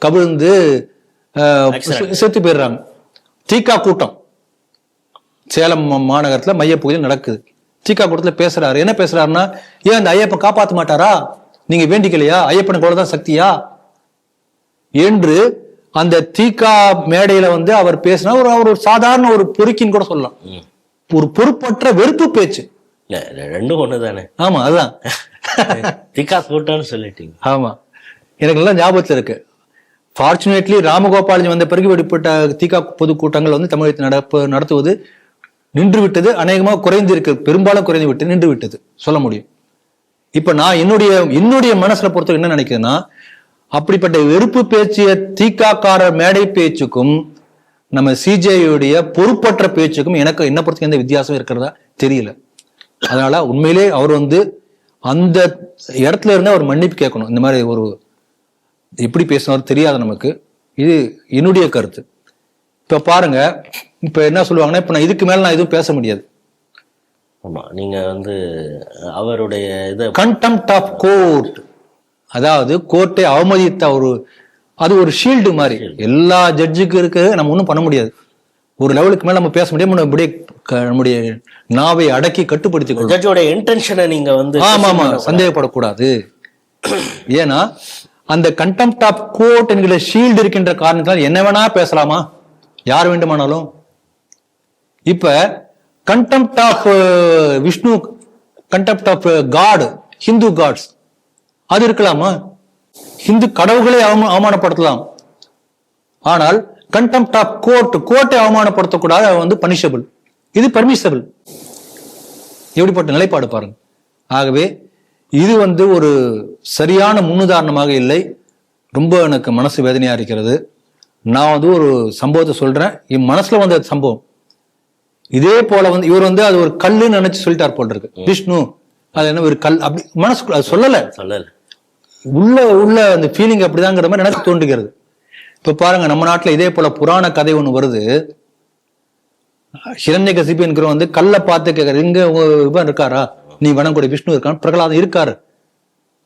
கவிழ்ந்து செத்து போயிடுறாங்க. தீகா கூட்டம் சேலம் மாநகரத்துல மையப்பகுதியில் நடக்குது. தீகா கூட்டத்துல பேசுறாரு. என்ன பேசுறாருன்னா, ஏன் அந்த ஐயப்பன் காப்பாத்த மாட்டாரா? நீங்க வேண்டிக்கலையா? ஐயப்பனுக்கு அவ்வளவுதான் சக்தியா என்று அந்த தீகா மேடையில அவர் பேசினா ஒரு சாதாரண ஒரு பொறுக்கின்னு கூட சொல்லலாம். ஒரு பொறுப்பற்ற வெறுப்பு பேச்சு. ரெண்டும் ஒண்ணுதானே. ஆமா, அதுதான் தீகா கூட்டம்னு சொல்லிட்டீங்க. ஆமா, எனக்கு நல்லா ஞாபகத்துல இருக்கு. ஃபார்ச்சுனேட்லி ராமகோபாலஜி வந்த பிறகு வெளிப்பட்ட தீகா பொதுக்கூட்டங்கள் தமிழகத்தில் நடத்துவது நின்று விட்டது. அநேகமாக குறைந்து இருக்கு, பெரும்பாலும் குறைந்து விட்டு நின்று விட்டது சொல்ல முடியும். இப்ப நான் என்னுடைய மனசுல பொறுத்த என்ன நினைக்கிறேன்னா, அப்படிப்பட்ட வெறுப்பு பேச்சிய தீகாக்காரர் மேடை பேச்சுக்கும் நம்ம சிஜேயுடைய பொறுப்பற்ற பேச்சுக்கும் எனக்கு என்ன பொறுத்த எந்த வித்தியாசம் இருக்கிறதா தெரியல. அதனால உண்மையிலே அவர் அந்த இடத்துல இருந்து அவர் மன்னிப்பு கேட்கணும். இந்த மாதிரி ஒரு எப்படி பேசினார் தெரியாது நமக்கு. இது என்னுடைய கருத்து. இப்ப பாருங்க, இப்ப என்ன சொல்லுவாங்கன்னா, இப்ப நான் இதுக்கு மேல நான் எதுவும் பேச முடியாது. ஆமா, நீங்க அவருடைய இது கண்டெம்ப்ட் ஆஃப் கோர்ட், அதாவது கோர்ட்டை அவமதித்த அது ஒரு ஷீல்டு மாதிரி எல்லா ஜட்ஜுக்கு இருக்கு. நம்ம ஒன்றும் பண்ண முடியாது. ஒரு லெவலுக்கு மேல நம்ம பேச முடியாது. நம்முடைய நாவை அடக்கி கட்டுப்படுத்தி ஜட்ஜோட இன்டென்ஷனை நீங்க ஆமா சந்தேகப்படக்கூடாது. ஏன்னா அந்த கண்டெம்ப்ட் ஆஃப் கோர்ட் என்கிற ஷீல்டு இருக்கின்ற காரணத்தால் என்ன வேணா பேசலாமா? யார் வேண்டுமானாலும். இப்ப contempt of Vishnu, contempt of god, Hindu gods, அது இருக்கலாமா? ஹிந்து கடவுள்களை அவமானப்படுத்தலாம். ஆனால் கண்டெம்ப்ட் ஆஃப் கோர்ட்டை அவமானப்படுத்தக்கூடாது. அது பனிஷபிள், இது பர்மிஷபிள். எப்படிப்பட்ட நிலைப்பாடு பாருங்க. ஆகவே இது ஒரு சரியான முன்னுதாரணமாக இல்லை. ரொம்ப எனக்கு மனசு வேதனையா இருக்கிறது. நான் ஒரு சம்பவத்தை சொல்றேன். என் மனசுல வந்த சம்பவம் இதே போல இவர் அது ஒரு கல்லுன்னு நினைச்சு சொல்லிட்டார் போல் இருக்கு. விஷ்ணு அது என்ன ஒரு கல் அப்படி மனசுக்குள்ள அது சொல்லல உள்ள அந்த ஃபீலிங் அப்படிதாங்கிற மாதிரி எனக்கு தோன்றுகிறது. இப்ப பாருங்க, நம்ம நாட்டுல இதே போல புராண கதை ஒண்ணு வருது. ஹிரண்யகசிபு என்கிற கல்லை பார்த்து கேட்கறது, இங்க இவன் இருக்காரா, நீ வணங்கக்கூடிய விஷ்ணு இருக்கான், பிரகலாதம் இருக்காரு.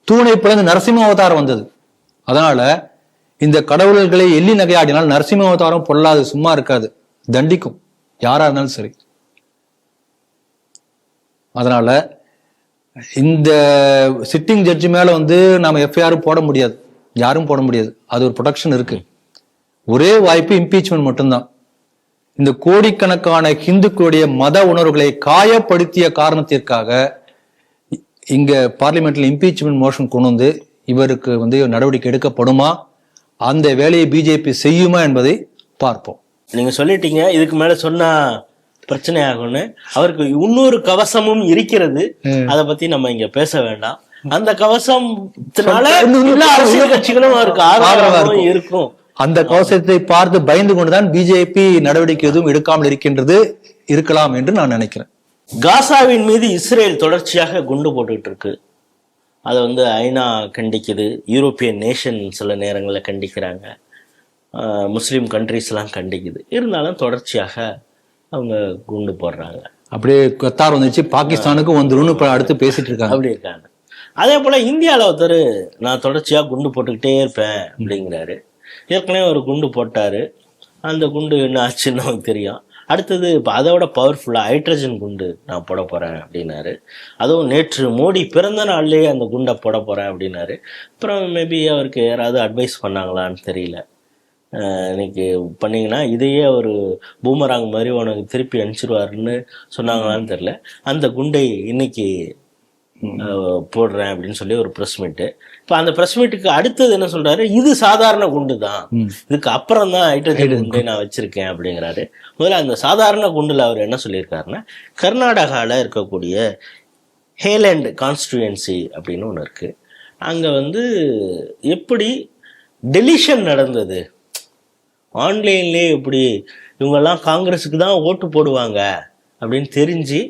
தூணை பிறந்து நரசிம்ம அவதாரம் வந்தது. அதனால இந்த கடவுள்களை எள்ளி நகையாடினால் நரசிம்ம அவதாரம் பொல்லாது, சும்மா இருக்காது, தண்டிக்கும் யாரா இருந்தாலும் சரி. அதனால இந்த சிட்டிங் ஜட்ஜி மேல நாம எஃப்ஐஆர் போட முடியாது, யாரும் போட முடியாது. அது ஒரு ப்ரொடெக்ஷன் இருக்கு. ஒரே வாய்ப்பு இம்பீச்மெண்ட் மட்டும்தான். இந்த கோடிக்கணக்கான ஹிந்துக்களுடைய மத உணர்வுகளை காயப்படுத்திய காரணத்திற்காக இங்க பார்லிமெண்ட்ல இம்பீச்மெண்ட் மோஷன் கொண்டு இவருக்கு நடவடிக்கை எடுக்கப்படுமா, அந்த வேலையை பிஜேபி செய்யுமா என்பதை பார்ப்போம். நீங்க சொல்லிட்டீங்க இதுக்கு மேல சொன்னா பிரச்சனை ஆகும்னு. அவருக்கு இன்னொரு கவசமும் இருக்கிறது, அதை பத்தி நம்ம இங்க பேச வேண்டாம். அந்த கவசத்தினால எல்லா அரசியல் கட்சிகளும் அவருக்கு ஆதரவாகவும் இருக்கும் அந்த கவசத்தை பார்த்து பயந்து கொண்டுதான் பிஜேபி நடவடிக்கை எதுவும் எடுக்காமல் இருக்கலாம் என்று நான் நினைக்கிறேன். காசாவின் மீது இஸ்ரேல் தொடர்ச்சியாக குண்டு போட்டுக்கிட்டு இருக்கு. அதை வந்து ஐநா கண்டிக்குது, யூரோப்பியன் நேஷன் சில நேரங்களில் கண்டிக்கிறாங்க, முஸ்லீம் கண்ட்ரிஸ்லாம் கண்டிக்குது. இருந்தாலும் தொடர்ச்சியாக அவங்க குண்டு போடுறாங்க. அப்படியே கத்தார் வந்துச்சு, பாகிஸ்தானுக்கும் வந்துருன்னு இப்போ அடுத்து பேசிட்டு இருக்காங்க. அப்படி இருக்காங்க. அதே போல் இந்தியாவில் ஒருத்தர் நான் தொடர்ச்சியாக குண்டு போட்டுக்கிட்டே இருப்பேன் அப்படிங்கிறாரு. ஏற்கனவே ஒரு குண்டு போட்டார். அந்த குண்டு என்ன ஆச்சுன்னு நமக்கு தெரியும். அடுத்தது இப்போ அதோட பவர்ஃபுல்லாக ஹைட்ரஜன் குண்டு நான் போட போகிறேன் அப்படின்னாரு. அதுவும் நேற்று மோடி பிறந்த நாள்லேயே அந்த குண்டை போட போகிறேன் அப்படின்னாரு. அப்புறம் மேபி அவருக்கு யாராவது அட்வைஸ் பண்ணாங்களான்னு தெரியல. இன்னைக்கு பண்ணிங்கன்னா இதையே ஒரு பூமராங் மாதிரி உனக்கு திருப்பி அனுப்பிச்சிருவாருன்னு சொன்னாங்களான்னு தெரியல. அந்த குண்டை இன்னைக்கு போடுறேன் அப்படின்னு சொல்லி ஒரு ப்ரெஸ் மீட்டு. இப்போ அந்த ப்ரெஸ் மீட்டுக்கு அடுத்தது என்ன சொல்றாரு, இது சாதாரண குண்டு தான், இதுக்கு அப்புறம் தான் ஹைட்ரஜன் குண்டை நான் வச்சிருக்கேன் அப்படிங்கிறாரு. முதல்ல அந்த சாதாரண குண்டுல அவர் என்ன சொல்லியிருக்காருன்னா, கர்நாடகாவில் இருக்கக்கூடிய ஹேலண்ட் கான்ஸ்டியூயன்சி அப்படின்னு ஒன்று இருக்கு. அங்கே வந்து எப்படி டெலிஷன் நடந்தது, ஆன்லைன்லேயே எப்படி இவங்கெல்லாம் காங்கிரஸுக்கு தான் ஓட்டு போடுவாங்க அப்படின்னு தெரிஞ்சு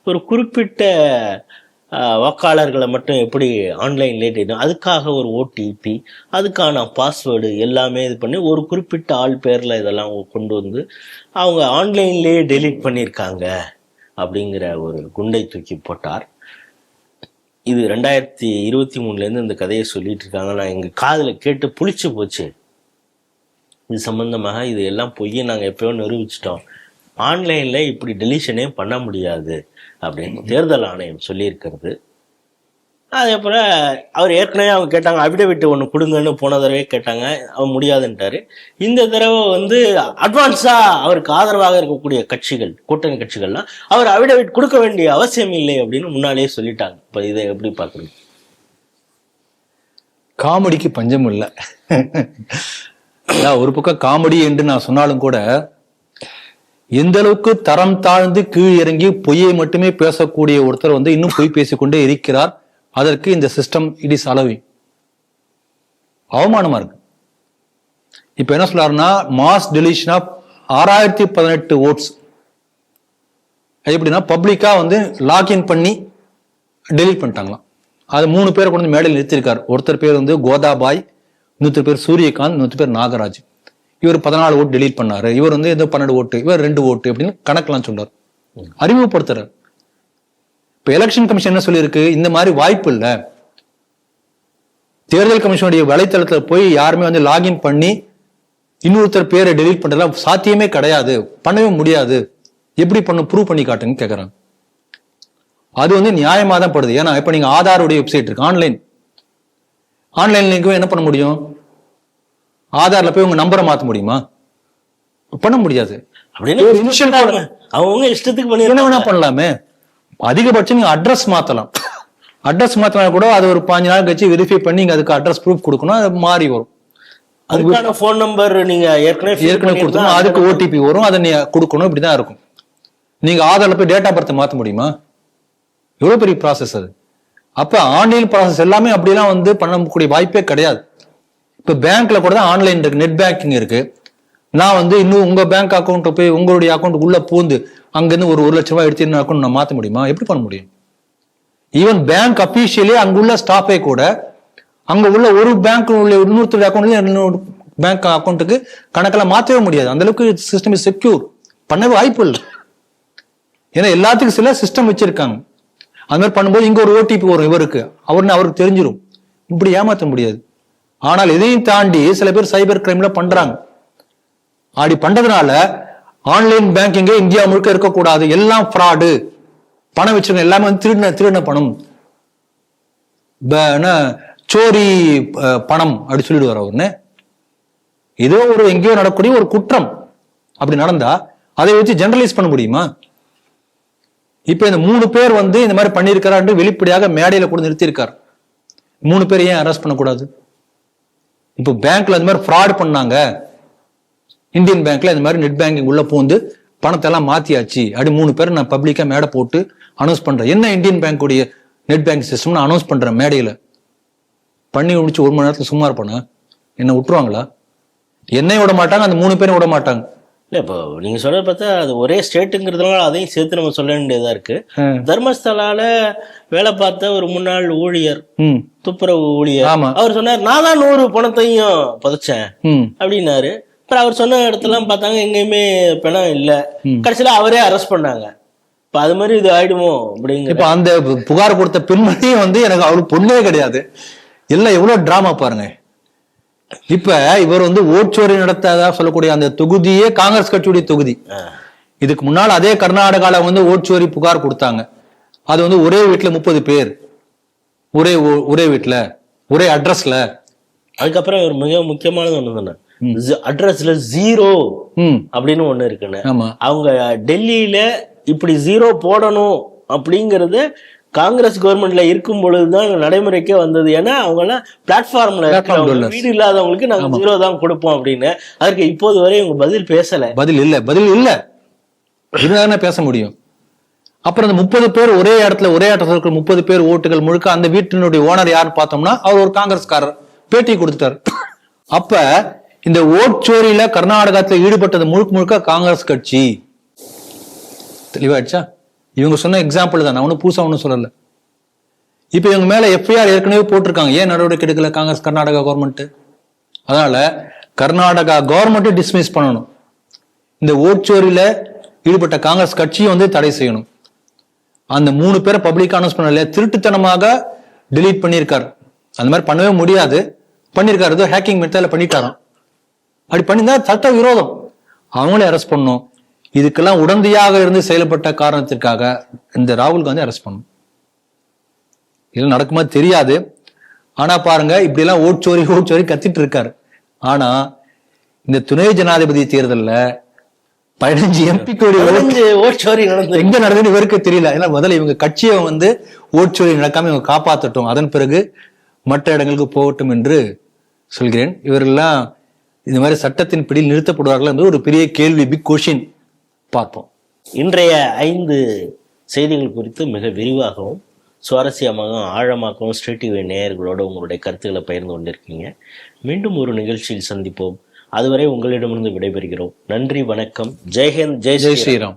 ஒரு குறிப்பிட்ட வாக்காளர்களை மட்டும் எப்படி ஆன்லைன்லேயே அதுக்காக ஒரு ஓடிபி, அதுக்கான பாஸ்வேர்டு எல்லாமே இது பண்ணி ஒரு குறிப்பிட்ட ஆள் பேரில் இதெல்லாம் கொண்டு வந்து அவங்க ஆன்லைன்லேயே டெலீட் பண்ணியிருக்காங்க அப்படிங்கிற ஒரு குண்டை தூக்கி போட்டார். இது 2023 இந்த கதையை சொல்லிட்டு இருக்காங்க. நான் எங்கள் காதில் கேட்டு புளிச்சு போச்சு. இது சம்பந்தமாக இது எல்லாம் பொய்யை நாங்கள் எப்பயோ நிரூபிச்சிட்டோம், ஆன்லைனில் இப்படி டெலிஷனே பண்ண முடியாது அப்படின்னு தேர்தல் ஆணையம் சொல்லியிருக்கிறது. அதே போல் அவர் ஏற்கனவே அவங்க கேட்டாங்க, அபிடவிட் ஒன்று கொடுங்கன்னு போன தடவை கேட்டாங்க, அவன் முடியாதுன்ட்டாரு. இந்த தடவை வந்து அட்வான்ஸாக அவருக்கு ஆதரவாக இருக்கக்கூடிய கட்சிகள், கூட்டணி கட்சிகள்லாம் அவர் அபிடவிட் கொடுக்க வேண்டிய அவசியம் இல்லை அப்படின்னு முன்னாலேயே சொல்லிட்டாங்க. இப்போ இதை எப்படி பார்க்குறீங்க? காமெடிக்கு பஞ்சம் இல்லை. ஒரு பக்கம் காமெடி என்று நான் சொன்னாலும் கூட, எந்த அளவுக்கு தரம் தாழ்ந்து கீழ் இறங்கி பொய்யை மட்டுமே பேசக்கூடிய ஒருத்தர் வந்து இன்னும் பொய் பேசிக்கொண்டே இருக்கிறார். அதற்கு இந்த சிஸ்டம் இட் இஸ் அலோவிங். அவமானமா இருக்கு. இப்ப என்ன சொல்றாருன்னா, மாஸ் டெலிஷன் ஆஃப் 6018 ஓட்ஸ் எப்படின்னா பப்ளிக்கா வந்து லாக்இன் பண்ணி டெலீட் பண்ணிட்டாங்களாம். அது 3 பேரை கொண்டு வந்து மேடையில் நிறுத்திருக்காரு. ஒருத்தர் பேர் வந்து கோதாபாய், இன்னொருத்தர் பேர் சூரியகாந்த், இன்னொருத்தர் பேர் நாகராஜ். இவர் 14 ஓட்டு டெலீட் பண்ணாரு, இவர் வந்து ஏதோ 12 ஓட்டு, இவர் 2 ஓட்டு அப்படின்னு கணக்கெல்லாம் சொல்றாரு, அறிமுகப்படுத்துறாரு. இப்ப எலெக்ஷன் கமிஷன் என்ன சொல்லியிருக்கு, இந்த மாதிரி வாய்ப்பு இல்லை, தேர்தல் கமிஷனுடைய வலைத்தளத்துல போய் யாருமே வந்து லாகின் பண்ணி இன்னொருத்தர் பேரை டெலீட் பண்றதுலாம் சாத்தியமே கிடையாது, பண்ணவே முடியாது, எப்படி ப்ரூவ் பண்ணி காட்டுன்னு கேட்கறாங்க. அது வந்து நியாயமா தான் படுது. ஏன்னா இப்ப நீங்க ஆதாருடைய வெப்சைட் இருக்கு, ஆன்லைன்ல என்ன பண்ண முடியும், ஆதார்ல போய் உங்க நம்பரை மாத்த முடியுமா? பண்ண முடியாது. அவங்க இஷ்டத்துக்கு என்ன வேணா பண்ணலாமே. அதிகபட்சம் நீங்க அட்ரஸ் மாத்தலாம். அட்ரஸ் மாத்தினா கூட அது ஒரு 5 நாள் கழிச்சு வெரிஃபை பண்ணி அதுக்கு அட்ரஸ் ப்ரூஃப் கொடுக்கணும், அது மாறி வரும். அதுக்கான போன் நம்பர் நீங்க ஏற்கனவே கொடுத்தோம், அதுக்கு ஓடிபி வரும், அதை நீங்க கொடுக்கணும். இப்படிதான் இருக்கும். நீங்க ஆதார்ல போய் டேட் ஆஃப் பர்த் மாத்த முடியுமா? எவ்வளவு பெரிய ப்ராசஸ் அது. அப்ப ஆன்லைன் ப்ராசஸ் எல்லாமே அப்படிலாம் வந்து பண்ணக்கூடிய வாய்ப்பே கிடையாது. இப்ப பேங்க்ல கூட தான் ஆன்லைன் இருக்கு, நெட் பேங்கிங் இருக்கு. நான் வந்து இன்னும் உங்க பேங்க் அக்கௌண்ட் போய் உங்களுடைய அக்கௌண்ட் உள்ள பூந்து அங்கிருந்து ஒரு 1 லட்சம் ரூபாய் எடுத்து அக்கௌண்ட் நான் மாத்த முடியுமா? எப்படி பண்ண முடியும்? ஈவன் பேங்க் அபிஷியலி அங்குள்ள ஸ்டாஃபே கூட அங்க உள்ள ஒரு பேங்க் உள்ள இன்னொருத்தருடைய அக்கௌண்ட்ல இன்னொரு பேங்க் அக்கௌண்ட்டுக்கு கணக்கெல்லாம் மாற்றவே முடியாது. அந்த அளவுக்கு சிஸ்டம் இஸ் செக்யூர். பண்ணவே வாய்ப்பு இல்லை. ஏன்னா எல்லாத்துக்கும் சில சிஸ்டம் வச்சிருக்காங்க. அது மாதிரி பண்ணும்போது இங்க ஒரு ஓடிபி வரும் இவருக்கு, அவருக்கு தெரிஞ்சிடும். இப்படி ஏமாற்ற முடியாது. ஆனால் இதையும் தாண்டி சில பேர் சைபர் கிரைம்ல பண்றாங்க. அப்படி பண்றதுனால ஆன்லைன் பேங்கிங்கே இந்தியா முழுக்க இருக்கக்கூடாது, எல்லாம் ஃப்ராடு, பணம் வச்சிருக்க எல்லாமே வந்து திருடின பணம், சோரி பணம் அப்படி சொல்லிடுவார் அவருன்னு. ஏதோ ஒரு எங்கேயோ நடக்கக்கூடிய ஒரு குற்றம் அப்படி நடந்தா அதை வச்சு ஜெனரலைஸ் பண்ண முடியுமா? இப்ப இந்த 3 பேர் வந்து இந்த மாதிரி பண்ணிருக்காரு வெளிப்படையாக மேடையில கூட நிறுத்தியிருக்காரு. 3 பேர் ஏன் அரெஸ்ட் பண்ணக்கூடாது? இப்போ பேங்க்ல இந்த மாதிரி ஃப்ராட் பண்ணாங்க, இந்தியன் பேங்க்ல இந்த மாதிரி நெட் பேங்கிங் உள்ள பூந்து பணத்தை எல்லாம் மாத்தியாச்சு அப்படி 3 பேர் நான் பப்ளிக்கா மேடை போட்டு அனௌன்ஸ் பண்றேன். என்ன இந்தியன் பேங்க் உடைய நெட் பேங்க் சிஸ்டம் அனௌன்ஸ் பண்றேன் மேடையில. பண்ணி முடிச்சு 1 மணி நேரத்துல சும்மா இருப்பானா? என்ன விட்டுருவாங்களா? என்னையும் விட மாட்டாங்க, அந்த 3 பேரும் விட மாட்டாங்க. இல்ல இப்போ நீங்க சொல்றத பார்த்தா அது ஒரே ஸ்டேட்டுங்கிறதுனால அதையும் சேர்த்து நம்ம சொல்ல வேண்டியதா இருக்கு. தர்மஸ்தலால வேலை பார்த்த ஒரு முன்னாள் ஊழியர், துப்புரவு ஊழியர், அவர் சொன்னார் நான் தான் 100 பணத்தையும் புதைச்சேன் அப்படின்னாரு. அப்புறம் அவர் சொன்ன இடத்துல பார்த்தாங்க எங்கேயுமே பணம் இல்ல. கடைசியில அவரே அரெஸ்ட் பண்ணாங்க. இப்ப அது மாதிரி இது ஆயிடுமோ அப்படிங்கிற. இப்ப அந்த புகார் கொடுத்த பெண்மணியும் வந்து எனக்கு அவளுக்கு பொண்ணே கிடையாது. எல்லாம் எவ்வளவு டிராமா பாருங்க. இப்ப இவர் வந்து ஓட்சோரி நடத்தாதா சொல்லக்கூடிய அந்த தொகுதியே காங்கிரஸ் கட்சியுடைய தொகுதி. இதுக்கு முன்னால் அதே கர்நாடகால வந்து ஓட்சோரி புகார் கொடுத்தாங்க. அது வந்து ஒரே வீட்டுல 30 பேர், ஒரே வீட்டுல ஒரே அட்ரஸ்ல. அதுக்கப்புறம் ஒரு மிக முக்கியமானது ஒண்ணு சொன்னேன், அட்ரஸ்ல 0 அப்படின்னு ஒண்ணு இருக்குன்னு. அவங்க டெல்லியில இப்படி 0 போடணும் அப்படிங்கறது காங்கிரஸ் கவர்மெண்ட்ல இருக்கும் பொழுதுதான் நடைமுறைக்கே வந்தது. ஏன்னா அவங்க எல்லாம் பிளாட்ஃபார்ம்ல வீடு இல்லாதவங்களுக்கு நாங்க 0 தான் கொடுப்போம் அப்படின்னு. அதற்கு இப்போது வரை இவங்க பதில் பேசல. பதில் இல்ல பேச முடியும். அப்புறம் அந்த 30 பேர் ஒரே இடத்துல ஒரே அட்ரஸ் இருக்கிற 30 பேர் ஓட்டுகள் முழுக்க அந்த வீட்டினுடைய ஓனர் யாருன்னு பார்த்தோம்னா அவர் ஒரு காங்கிரஸ்காரர், பேட்டி கொடுத்துட்டார். அப்ப இந்த ஓட்சோரியில கர்நாடகத்துல ஈடுபட்டது முழுக்க காங்கிரஸ் கட்சி. தெளிவாயிடுச்சா? இவங்க சொன்ன எக்ஸாம்பிள் தான், நான் ஒன்னும் புதுசா ஒன்னும் சொல்லல. இப்ப இவங்க மேல எஃப்ஐஆர் ஏற்கனவே போட்டிருக்காங்க. ஏன் நடவடிக்கை எடுக்கல காங்கிரஸ் கர்நாடகா கவர்மெண்ட்? அதனால கர்நாடகா கவர்மெண்ட் டிஸ்மிஸ் பண்ணணும். இந்த ஓட்சோரியில ஈடுபட்ட காங்கிரஸ் கட்சியை வந்து தடை செய்யணும். அந்த 3 பேரை பப்ளிக் அனௌன்ஸ் பண்ணல, திருட்டுத்தனமாக டெலீட் பண்ணியிருக்காரு. அந்த மாதிரி பண்ணவே முடியாது, பண்ணிருக்காரு. ஏதோ ஹேக்கிங் மெத்தட்ல பண்ணிட்டாராம். அப்படி பண்ணியிருந்தா சட்ட விரோதம், அவங்களே அரெஸ்ட் பண்ணணும். இதுக்கெல்லாம் உடந்தையாக இருந்து செயல்பட்ட காரணத்திற்காக இந்த ராகுல் காந்தி அரெஸ்ட் பண்ணணும். இதெல்லாம் நடக்குமா தெரியாது. ஆனா பாருங்க, இப்படி எல்லாம் ஓட்சோரி கத்திட்டு இருக்காரு. ஆனா இந்த துணை ஜனாதிபதி தேர்தல்ல 15 எம்பிக்கு ஓட்சோரி எங்க நடந்ததுன்னு இவருக்கு தெரியல. ஏன்னா முதல்ல இவங்க கட்சியை வந்து ஓட்சோரி நடக்காம இவங்க காப்பாற்றட்டும், அதன் பிறகு மற்ற இடங்களுக்கு போகட்டும் என்று சொல்கிறேன். இவரெல்லாம் இந்த மாதிரி சட்டத்தின் பிடியில் நிறுத்தப்படுவார்கள் என்று ஒரு பெரிய கேள்வி, பிக் கொஷின். பார்ப்போம். இன்றைய 5 செய்திகள் குறித்து மிக விரிவாகவும் சுவாரஸ்யமாகவும் ஆழமாகவும் ஸ்ட்ரீட் டிவி நேயர்களோடு உங்களுடைய கருத்துக்களை பகிர்ந்து கொண்டிருக்கீங்க. மீண்டும் ஒரு நிகழ்ச்சியில் சந்திப்போம். அதுவரை உங்களிடமிருந்து விடைபெறுகிறோம். நன்றி, வணக்கம். ஜெய்ஹிந்த், ஜெய் ஸ்ரீராம்.